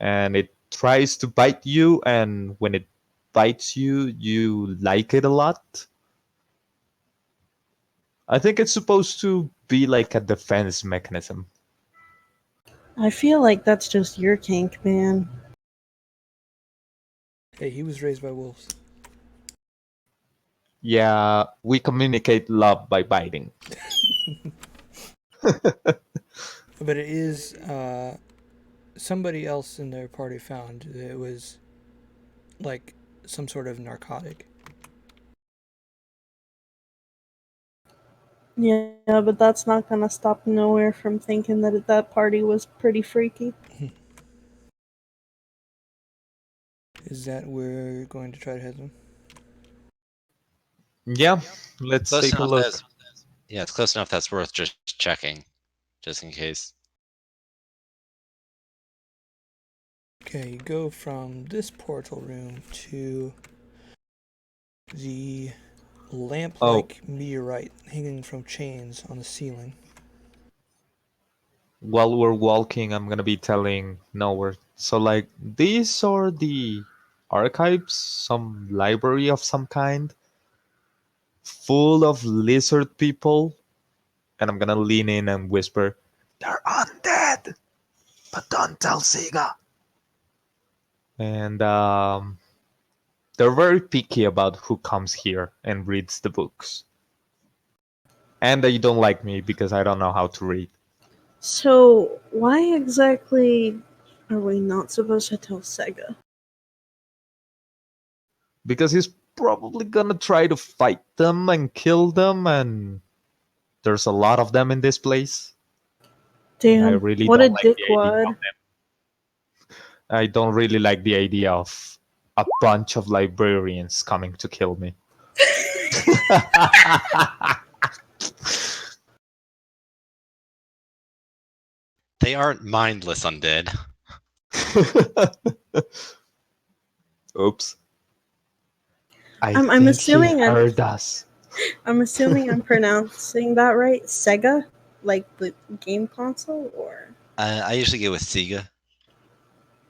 and it tries to bite you, and when it bites you, you like it a lot. I think it's supposed to be like a defense mechanism. I feel like that's just your kink, man. Hey, he was raised by wolves. Yeah, we communicate love by biting. But it is somebody else in their party found that it was like some sort of narcotic. Yeah, but that's not gonna stop Nowhere from thinking that that party was pretty freaky. Is that where we're going to try to head them? Yeah, let's Close take a enough look. yeah, it's close enough that's worth just checking, just in case. Okay, you go from this portal room to the Oh, lamp-like meteorite hanging from chains on the ceiling. while we're walking, I'm gonna be telling Nowhere. So, like, these are the archives, some library of some kind, full of lizard people. And I'm gonna lean in and whisper, "They're undead, but don't tell Siga." And they're very picky about who comes here and reads the books. And they don't like me because I don't know how to read. So, why exactly are we not supposed to tell Sega? Because he's probably gonna try to fight them and kill them, and there's a lot of them in this place. And I Damn, really what a don't like the idea of dickwad. them. I don't really like the idea of a bunch of librarians coming to kill me. They aren't mindless undead. Oops. I I'm think he assuming heard us. I'm assuming I'm pronouncing that right. Sega, like the game console, or I usually go with Sega.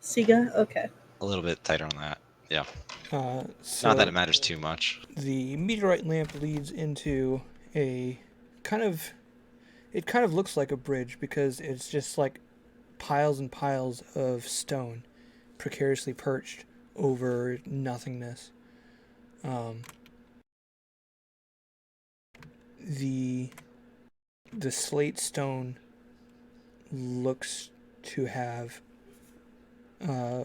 Sega. Okay. A little bit tighter on that. Yeah. Not that So it matters too much. the meteorite lamp leads into a kind of it kind of looks like a bridge because it's just like piles and piles of stone precariously perched over nothingness. Um, the the slate stone looks to have uh,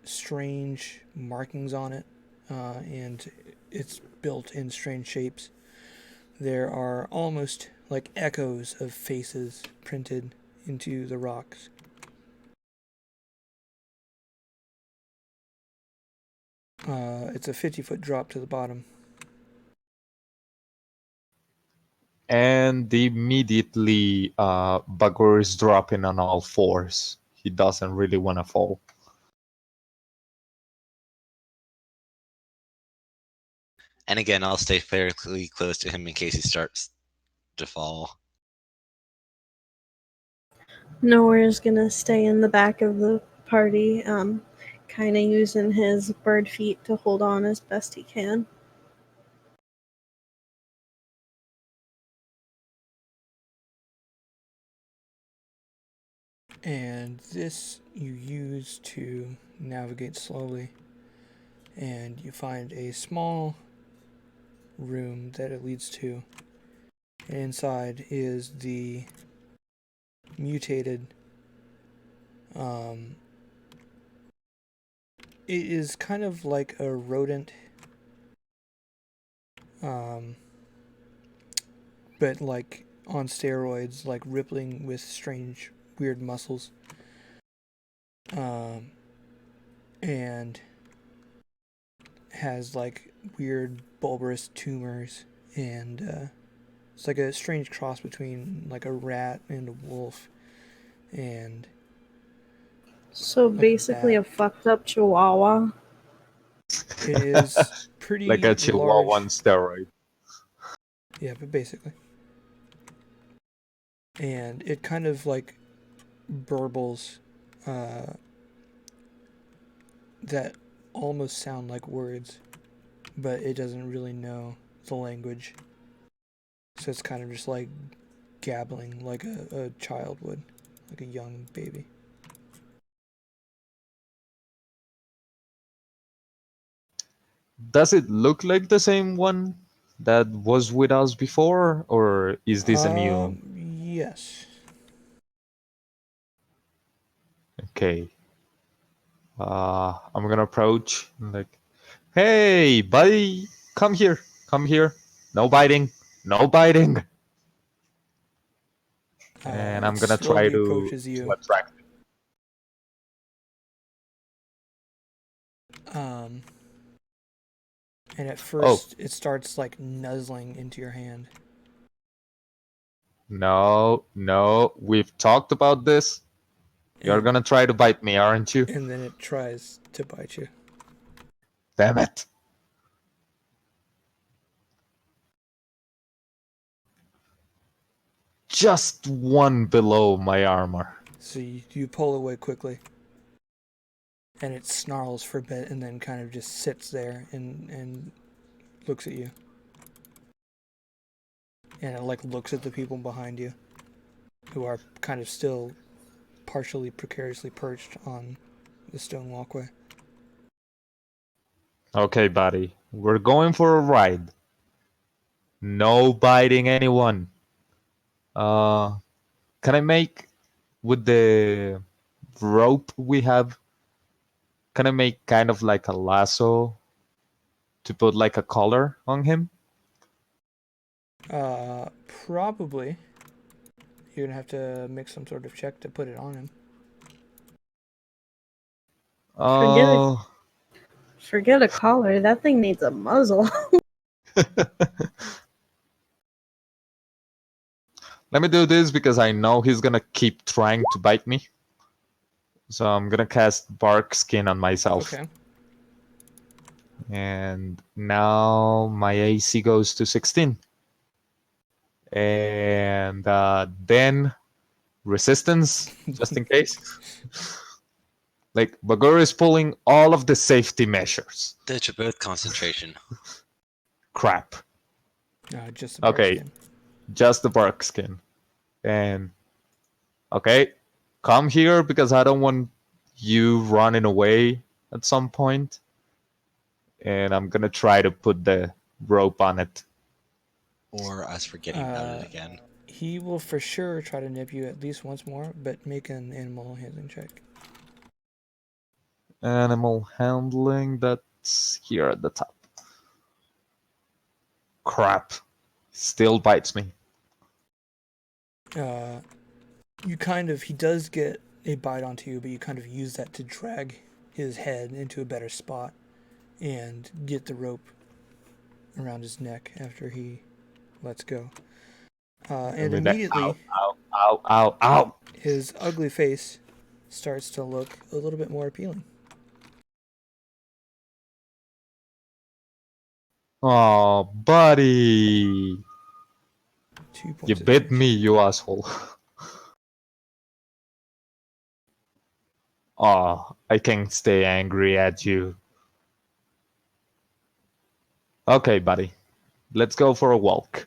strange markings on it, and it's built in strange shapes. There are almost like echoes of faces printed into the rocks. It's a 50-foot drop to the bottom. And immediately Bagor is dropping on all fours. He doesn't really want to fall. And again, I'll stay fairly close to him in case he starts to fall. Nowhere's gonna stay in the back of the party, kind of using his bird feet to hold on as best he can. And this you use to navigate slowly. And you find a small room that it leads to. And inside is the mutated. It is kind of like a rodent, but like on steroids, like rippling with strange, weird muscles. And has like weird bulbous tumors, and it's like a strange cross between like a rat and a wolf, and So basically, a fucked up chihuahua. it is pretty Like a chihuahua on large. steroid. Yeah, but basically. And it kind of like burbles that almost sound like words, but it doesn't really know the language. So it's kind of just like gabbling like a child would, like a young baby. Does it look like the same one that was with us before, or is this a new? Yes. Okay. I'm gonna approach like, hey, buddy, come here, come here. No biting, no biting. And It I'm gonna try slowly to approaches you. attract him. And at Oh, first it starts like nuzzling into your hand. no, no, we've talked about this. You're And, gonna try to bite me, aren't you? and then it tries to bite you. Damn it. Just one below my armor. So you pull away quickly. And it snarls for a bit and then kind of just sits there and looks at you. And it like looks at the people behind you who are kind of still partially precariously perched on the stone walkway. Okay, buddy, we're going for a ride. No biting anyone. Can I make with the rope we have? Can I make kind of like a lasso to put like a collar on him? Probably. You're gonna have to make some sort of check to put it on him. Oh, Forget a collar. That thing needs a muzzle. let me do this because I know he's gonna keep trying to bite me. So I'm gonna cast bark skin on myself. Okay. And now my AC goes to 16. And then resistance, just in case. Like, Bagor is pulling all of the safety measures. Ditch both concentration. Crap. Just the bark Okay, skin. just the bark skin. And, okay, come here because I don't want you running away at some point. And I'm gonna try to put the rope on it. Or us forgetting about it again. He will for sure try to nip you at least once more, but make an animal handling check. Animal handling, that's here at the top. Crap. Still bites me. He does get a bite onto you, but you kind of use that to drag his head into a better spot and get the rope around his neck after he lets go. And With that, immediately ow. his ugly face starts to look a little bit more appealing. Oh, buddy. 2 You points of bit damage. me, you asshole. Oh, I can't stay angry at you. Okay, buddy. Let's go for a walk.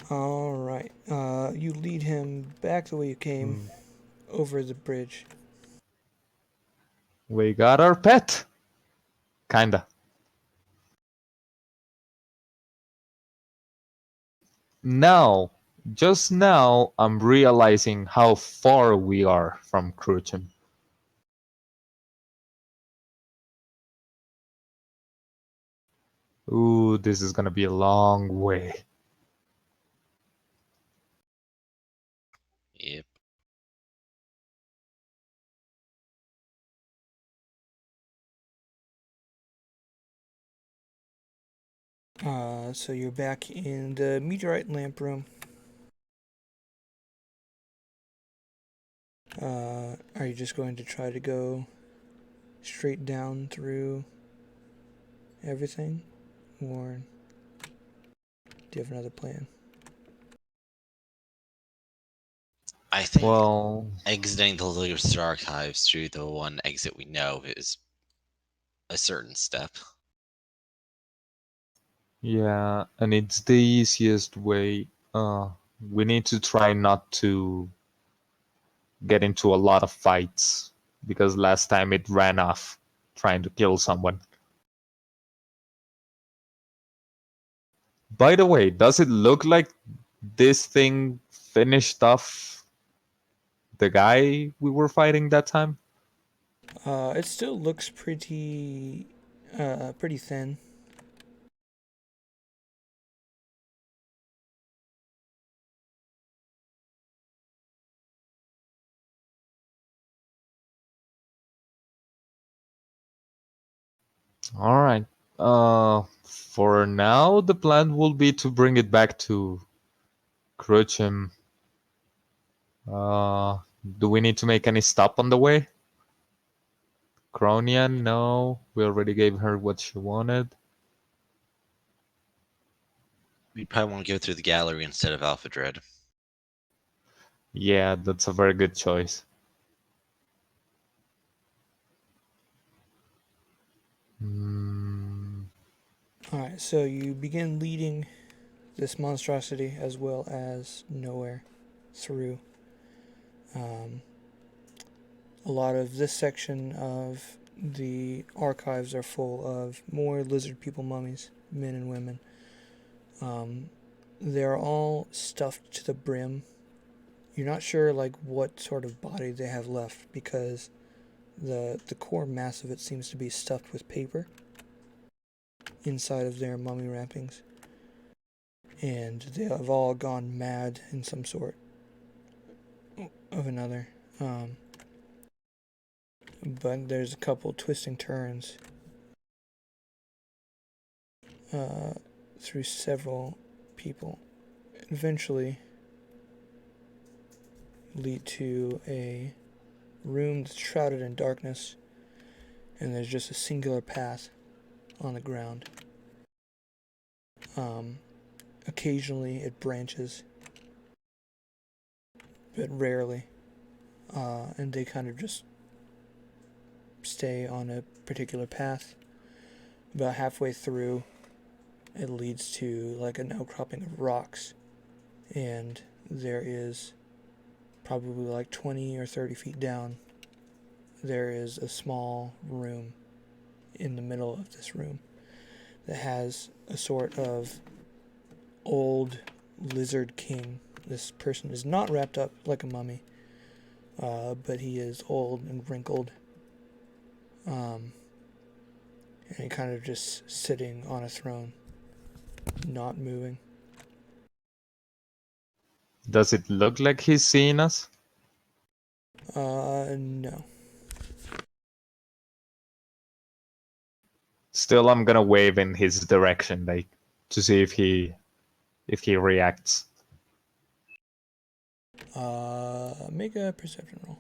All right. You lead him back the way you came, over the bridge. We got our pet. Kinda. Now, just now, I'm realizing how far we are from Cruchem. Ooh, this is gonna be a long way. Yep. So you're back in the meteorite lamp room. Are you just going to try to go straight down through everything? Or do you have another plan? I think Well, exiting the Luger archives through the one exit we know is a certain step. yeah, and it's the easiest way. We need to try not to get into a lot of fights because last time it ran off trying to kill someone. By the way, does it look like this thing finished off the guy we were fighting that time? It still looks pretty thin. All right. For now, the plan will be to bring it back to Cruchem. Uh, do we need to make any stop on the way? Cronia, no. We already gave her what she wanted. We probably want to go through the gallery instead of Alpha Dread. Yeah, that's a very good choice. Alright, so you begin leading this monstrosity as well as Nowhere through. A lot of this section of the archives are full of more lizard people mummies, men and women. They're all stuffed to the brim. You're not sure like what sort of body they have left because the core mass of it seems to be stuffed with paper inside of their mummy wrappings. And they have all gone mad in some sort of another. But there's a couple twisting turns through several people. Eventually lead to a room that's shrouded in darkness, and there's just a singular path on the ground. Occasionally it branches, but rarely, and they kind of just stay on a particular path. About halfway through, it leads to like an outcropping of rocks, and there is probably like 20 or 30 feet down, there is a small room in the middle of this room that has a sort of old lizard king. This person is not wrapped up like a mummy, but he is old and wrinkled, and he kind of just sitting on a throne, not moving. Does it look like he's seeing us? No. Still, I'm gonna wave in his direction, like to see if he reacts. Make a perception roll.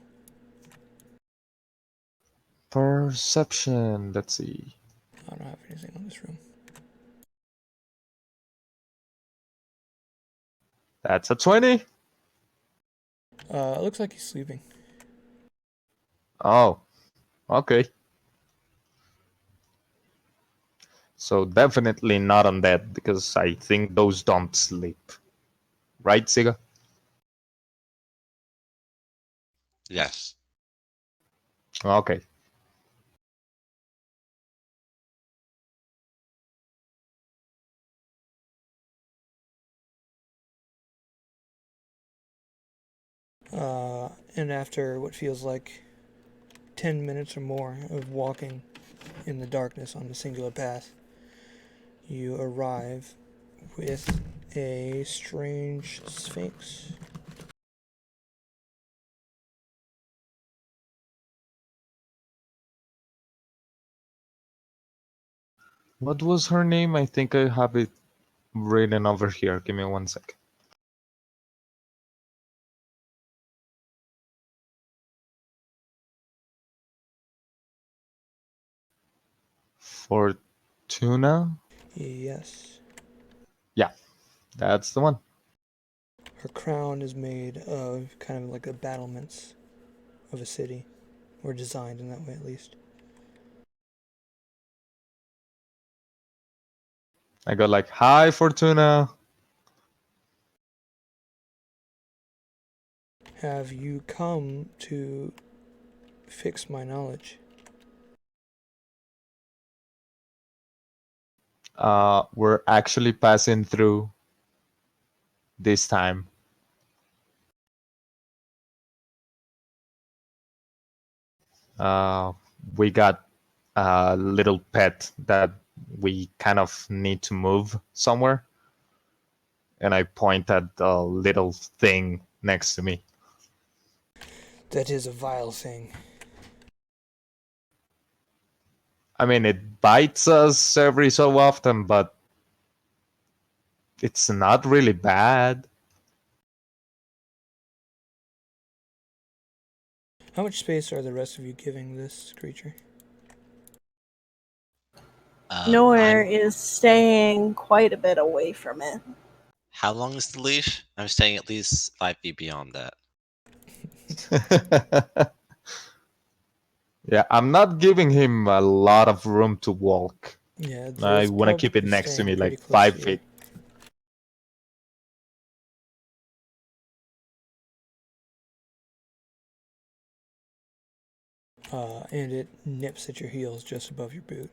Perception. Let's see. I don't have anything on this room. That's a 20. It looks like he's sleeping. Oh, okay. So definitely not on that because I think those don't sleep. Right, Siga? Yes. Okay. And after what feels like 10 minutes or more of walking in the darkness on a singular path, you arrive with a strange sphinx. What was her name? I think I have it written over here. Give me 1 sec. Fortuna? Yes. Yeah, that's the one. Her crown is made of kind of like the battlements of a city, or designed in that way at least. I got like, hi, Fortuna. Have you come to fix my knowledge? We're actually passing through this time. Uh, we got a little pet that we kind of need to move somewhere. And I point at the little thing next to me. That is a vile thing. I mean, it bites us every so often, but it's not really bad. How much space are the rest of you giving this creature? Nowhere I'm, is staying quite a bit away from it. how long is the leash? I'm staying at least 5 feet beyond that. Yeah, I'm not giving him a lot of room to walk. Yeah, I it's want to keep it probably next to staying me, pretty like close 5 to you. feet. And it nips at your heels just above your boot.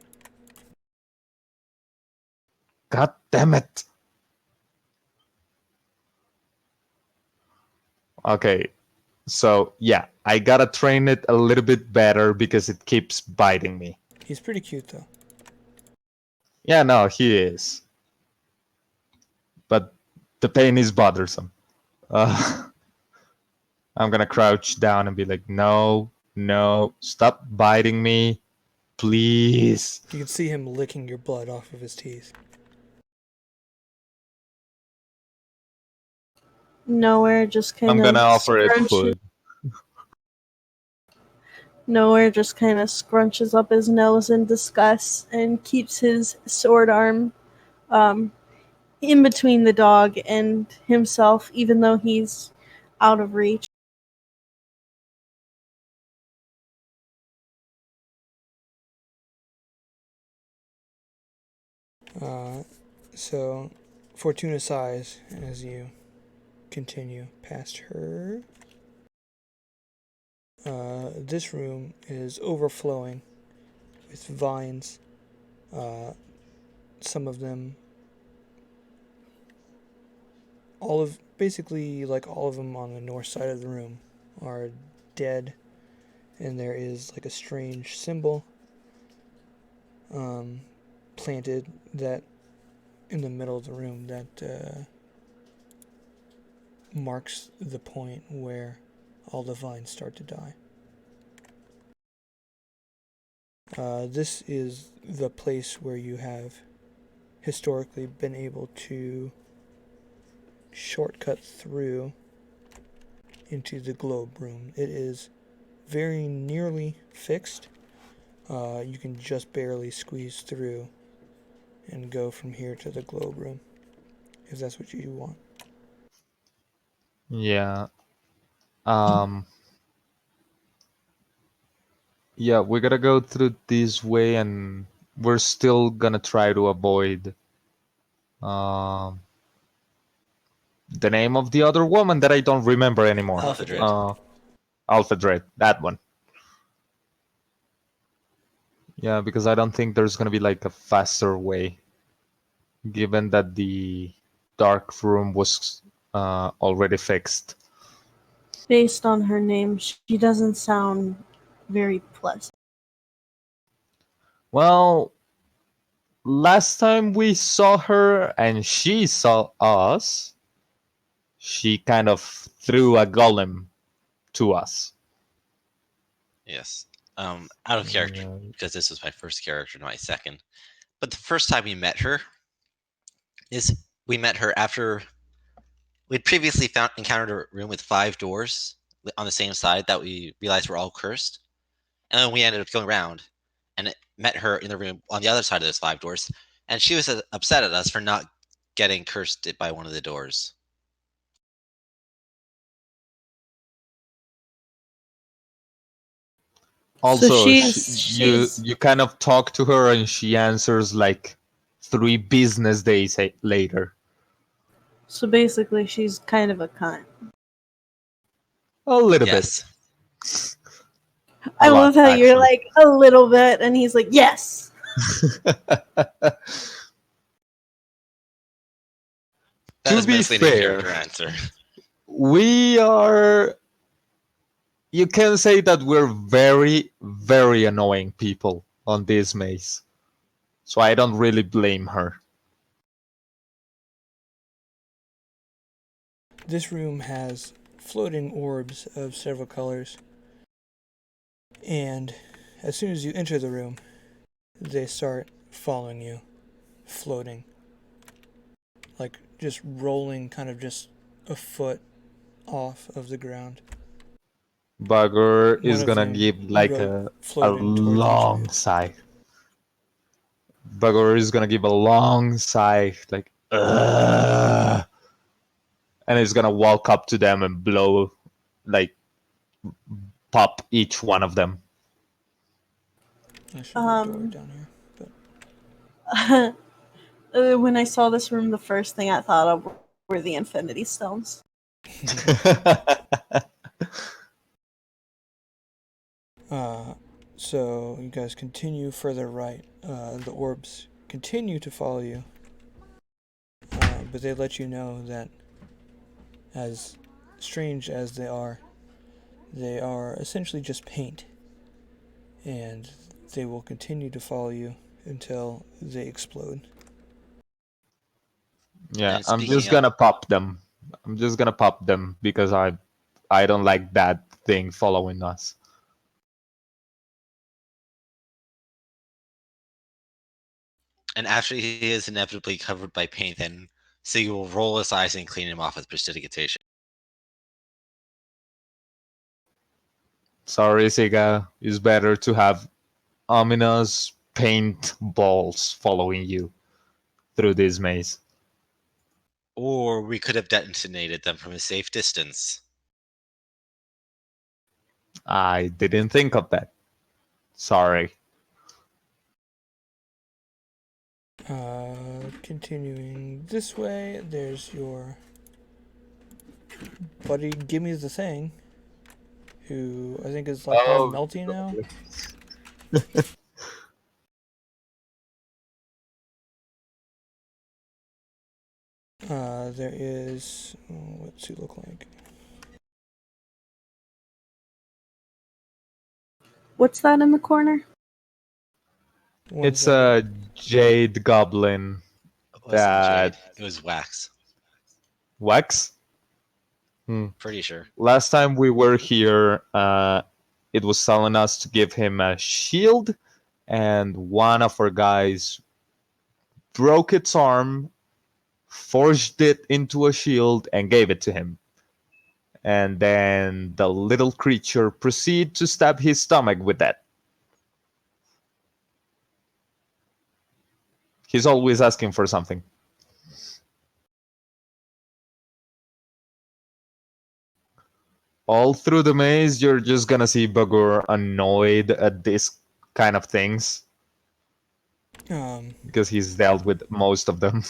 God damn it. Okay, so yeah, I gotta train it a little bit better because it keeps biting me. He's pretty cute though. Yeah, no, he is. But the pain is bothersome. Uh, I'm gonna crouch down and be like, no, no, stop biting me, please. You can see him licking your blood off of his teeth. Nowhere just kind I'm gonna of offer it scrunches. food. Nowhere just kind of scrunches up his nose in disgust and keeps his sword arm in between the dog and himself, even though he's out of reach. So Fortuna sighs as you continue past her. This room is overflowing with vines. Some of them, basically like all of them on the north side of the room are dead, and there is like a strange symbol planted that in the middle of the room that marks the point where all the vines start to die. This is the place where you have historically been able to shortcut through into the globe room. It is very nearly fixed. You can just barely squeeze through and go from here to the globe room, if that's what you want. Yeah. Um. Yeah, we're gonna go through this way, and we're still gonna try to avoid um the name of the other woman that I don't remember anymore. Alpha Alphadred. Alpha Dread, that one. Yeah, because I don't think there's gonna be like a faster way, given that the dark room was already fixed. Based on her name, she doesn't sound very pleasant. Well, last time we saw her and she saw us, she kind of threw a golem to us. Yes. Out of character, Yeah. because this was my first character, not my second. But the first time we met her is we met her after we'd previously encountered a room with 5 doors on the same side that we realized were all cursed. And then we ended up going around and met her in the room on the other side of those 5 doors. And she was upset at us for not getting cursed by one of the doors. Also, So you she's kind of talk to her and she answers like 3 business days later. so basically she's kind of a cunt. A little Yes. bit. I lot, love how you're actually. like a little bit, and he's like, yes. That To is be mostly an fair, in-character answer. we are. You can say that we're very, very annoying people on this maze. So I don't really blame her. This room has floating orbs of several colors, and as soon as you enter the room, they start following you, floating. Like just rolling kind of just a foot off of the ground. Bugger One is of gonna them give like wrote a floating towards each of long you. sigh. Bugger is gonna give a long sigh, like, ugh. And he's gonna walk up to them and blow, like, pop each one of them. I should put a door Um, down here. But when I saw this room, the first thing I thought of were the Infinity Stones. So you guys continue further right. The orbs continue to follow you, but they let you know that, as strange as they are essentially just paint, and they will continue to follow you until they explode. Yeah, And I'm speaking just of, gonna pop them. I'm just gonna pop them because I don't like that thing following us. and after he is inevitably covered by paint, then Siggy will roll his eyes and clean him off with prestidigitation. Sorry, Sega. It's better to have ominous paint balls following you through this maze. Or we could have detonated them from a safe distance. I didn't think of that. Sorry. Continuing this way, there's your buddy Gimme the Thing, who I think is like half Oh, melty now. There is, what's he look like? What's that in the corner? One it's second. a jade goblin. It wasn't That jade. It was wax. wax. Pretty sure. Last time we were here, it was telling us to give him a shield and one of our guys broke its arm, forged it into a shield, and gave it to him. And then the little creature proceeded to stab his stomach with that. He's always asking for something. All through the maze, you're just gonna see Bagur annoyed at this kind of things Um, because he's dealt with most of them.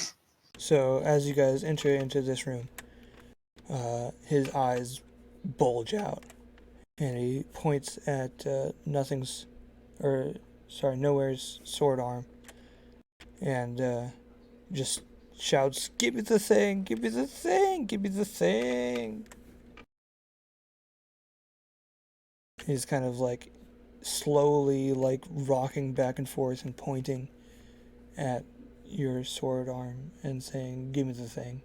so as you guys enter into this room, his eyes bulge out, and he points at Nowhere's sword arm, and just shouts, "Give me the thing! Give me the thing! Give me the thing!" He's kind of like slowly like rocking back and forth and pointing at your sword arm and saying, "Give me the thing."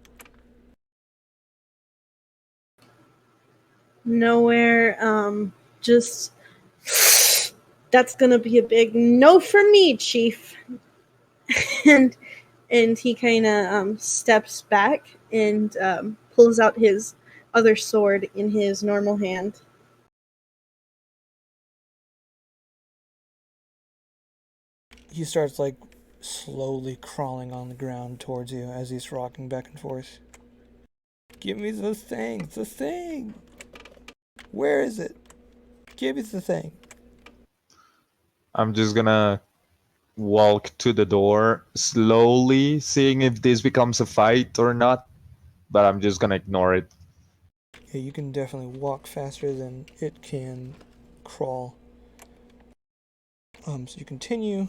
Nowhere, just that's gonna be a big no for me, Chief. and he kind of steps back and pulls out his other sword in his normal hand. He starts like slowly crawling on the ground towards you as he's rocking back and forth. "Give me the thing! The thing! Where is it? Give me the thing!" I'm just gonna walk to the door slowly, seeing if this becomes a fight or not, but I'm just gonna ignore it. Yeah, you can definitely walk faster than it can crawl. So you continue.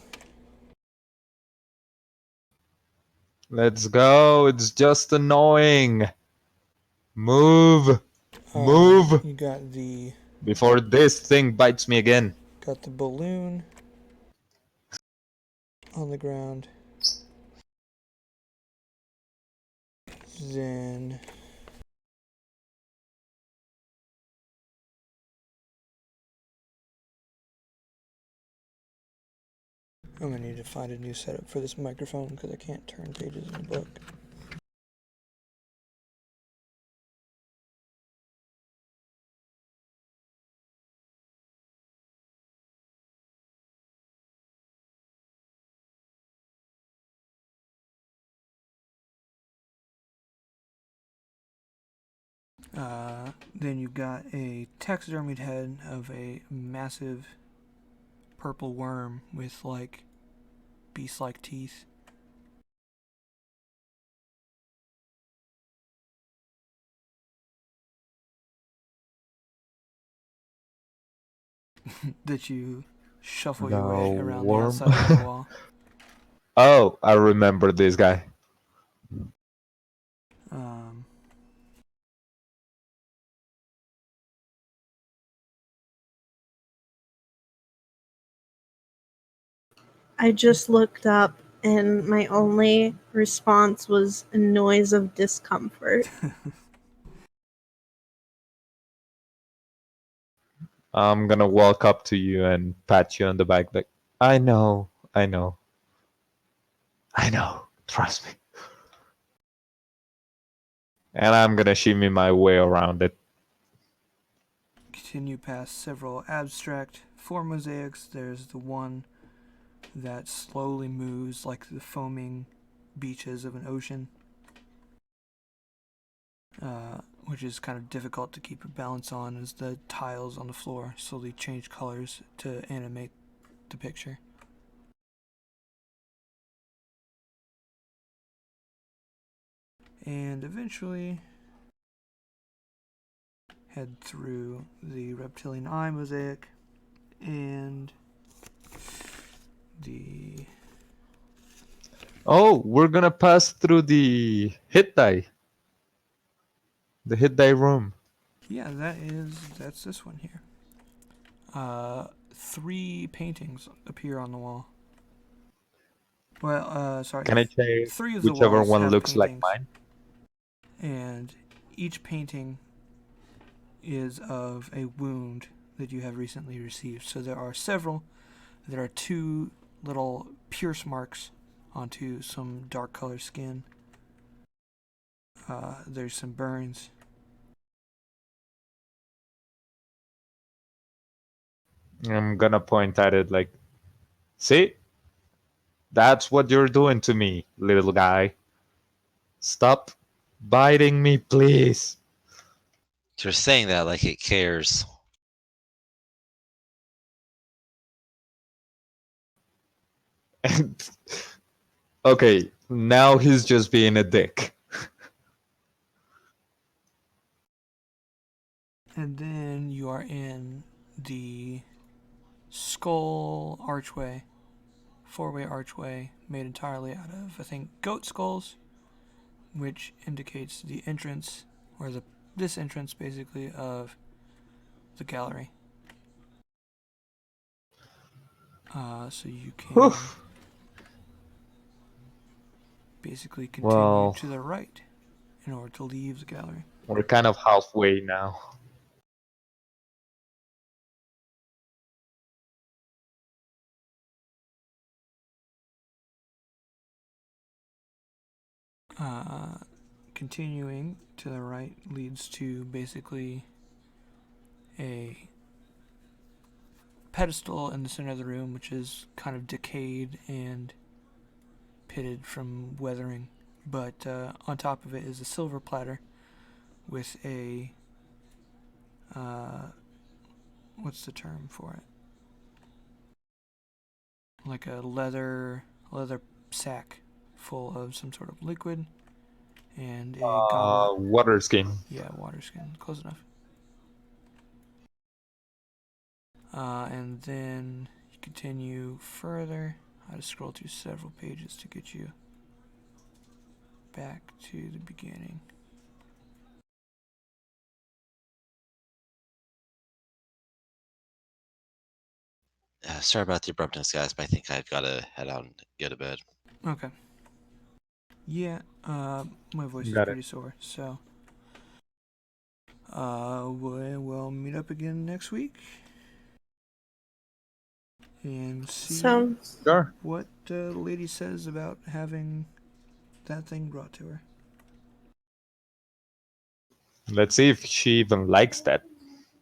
Let's go. It's just annoying. Move. Move You got the before this thing bites me again. balloon on the ground. Then I'm gonna need to find a new setup for this microphone because I can't turn pages in the book. Then you've got a taxidermied head of a massive purple worm with like beast-like teeth. That you shuffle your way The around the worm. outside of the wall. Oh, I remember this guy. Um, I just looked up, and my only response was a noise of discomfort. I'm gonna walk up to you and pat you on the back. Like, I know. Trust me. And I'm gonna shimmy my way around it. continue past several abstract form mosaics. There's the one that slowly moves like the foaming beaches of an ocean, which is kind of difficult to keep your balance on as the tiles on the floor slowly change colors to animate the picture. And eventually head through the reptilian eye mosaic and the Oh, we're gonna pass through the hit die. The hit die room. that's this one here. 3 paintings appear on the wall. Well, sorry. Can I check 3 of the whichever walls one have looks like paintings, mine? and each painting is of a wound that you have recently received. So there are several There are 2 little pierce marks onto some dark colored skin. There's some burns. I'm gonna point at it like, see? That's what you're doing to me, little guy. Stop biting me, please. You're saying that like it cares. And okay, now he's just being a dick. And then you are in the skull archway, 4-way archway made entirely out of, I think, goat skulls, which indicates the entrance, or this entrance basically, of the gallery. So you can Oof. basically continue Well, to the right in order to leave the gallery. we're kind of halfway now. Continuing to the right leads to basically a pedestal in the center of the room, which is kind of decayed and pitted from weathering. But on top of it is a silver platter with a what's the term for it? Like a leather sack full of some sort of liquid and a goblet. Water skin. Yeah, water skin. Close enough. And then you continue further. I had to scroll through several pages to get you back to the beginning. Sorry about the abruptness, guys, but I think I've got to head out and go to bed. Okay. Yeah, my voice is Got pretty it. sore, so we'll meet up again next week and see Sounds Sure. what the lady says about having that thing brought to her. Let's see if she even likes that.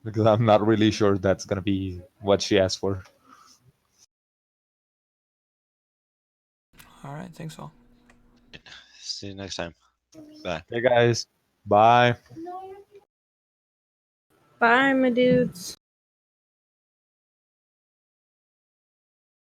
Because I'm not really sure that's gonna be what she asked for. All right, thanks all. See you next time. Bye. Hey guys. Bye. bye, my dudes.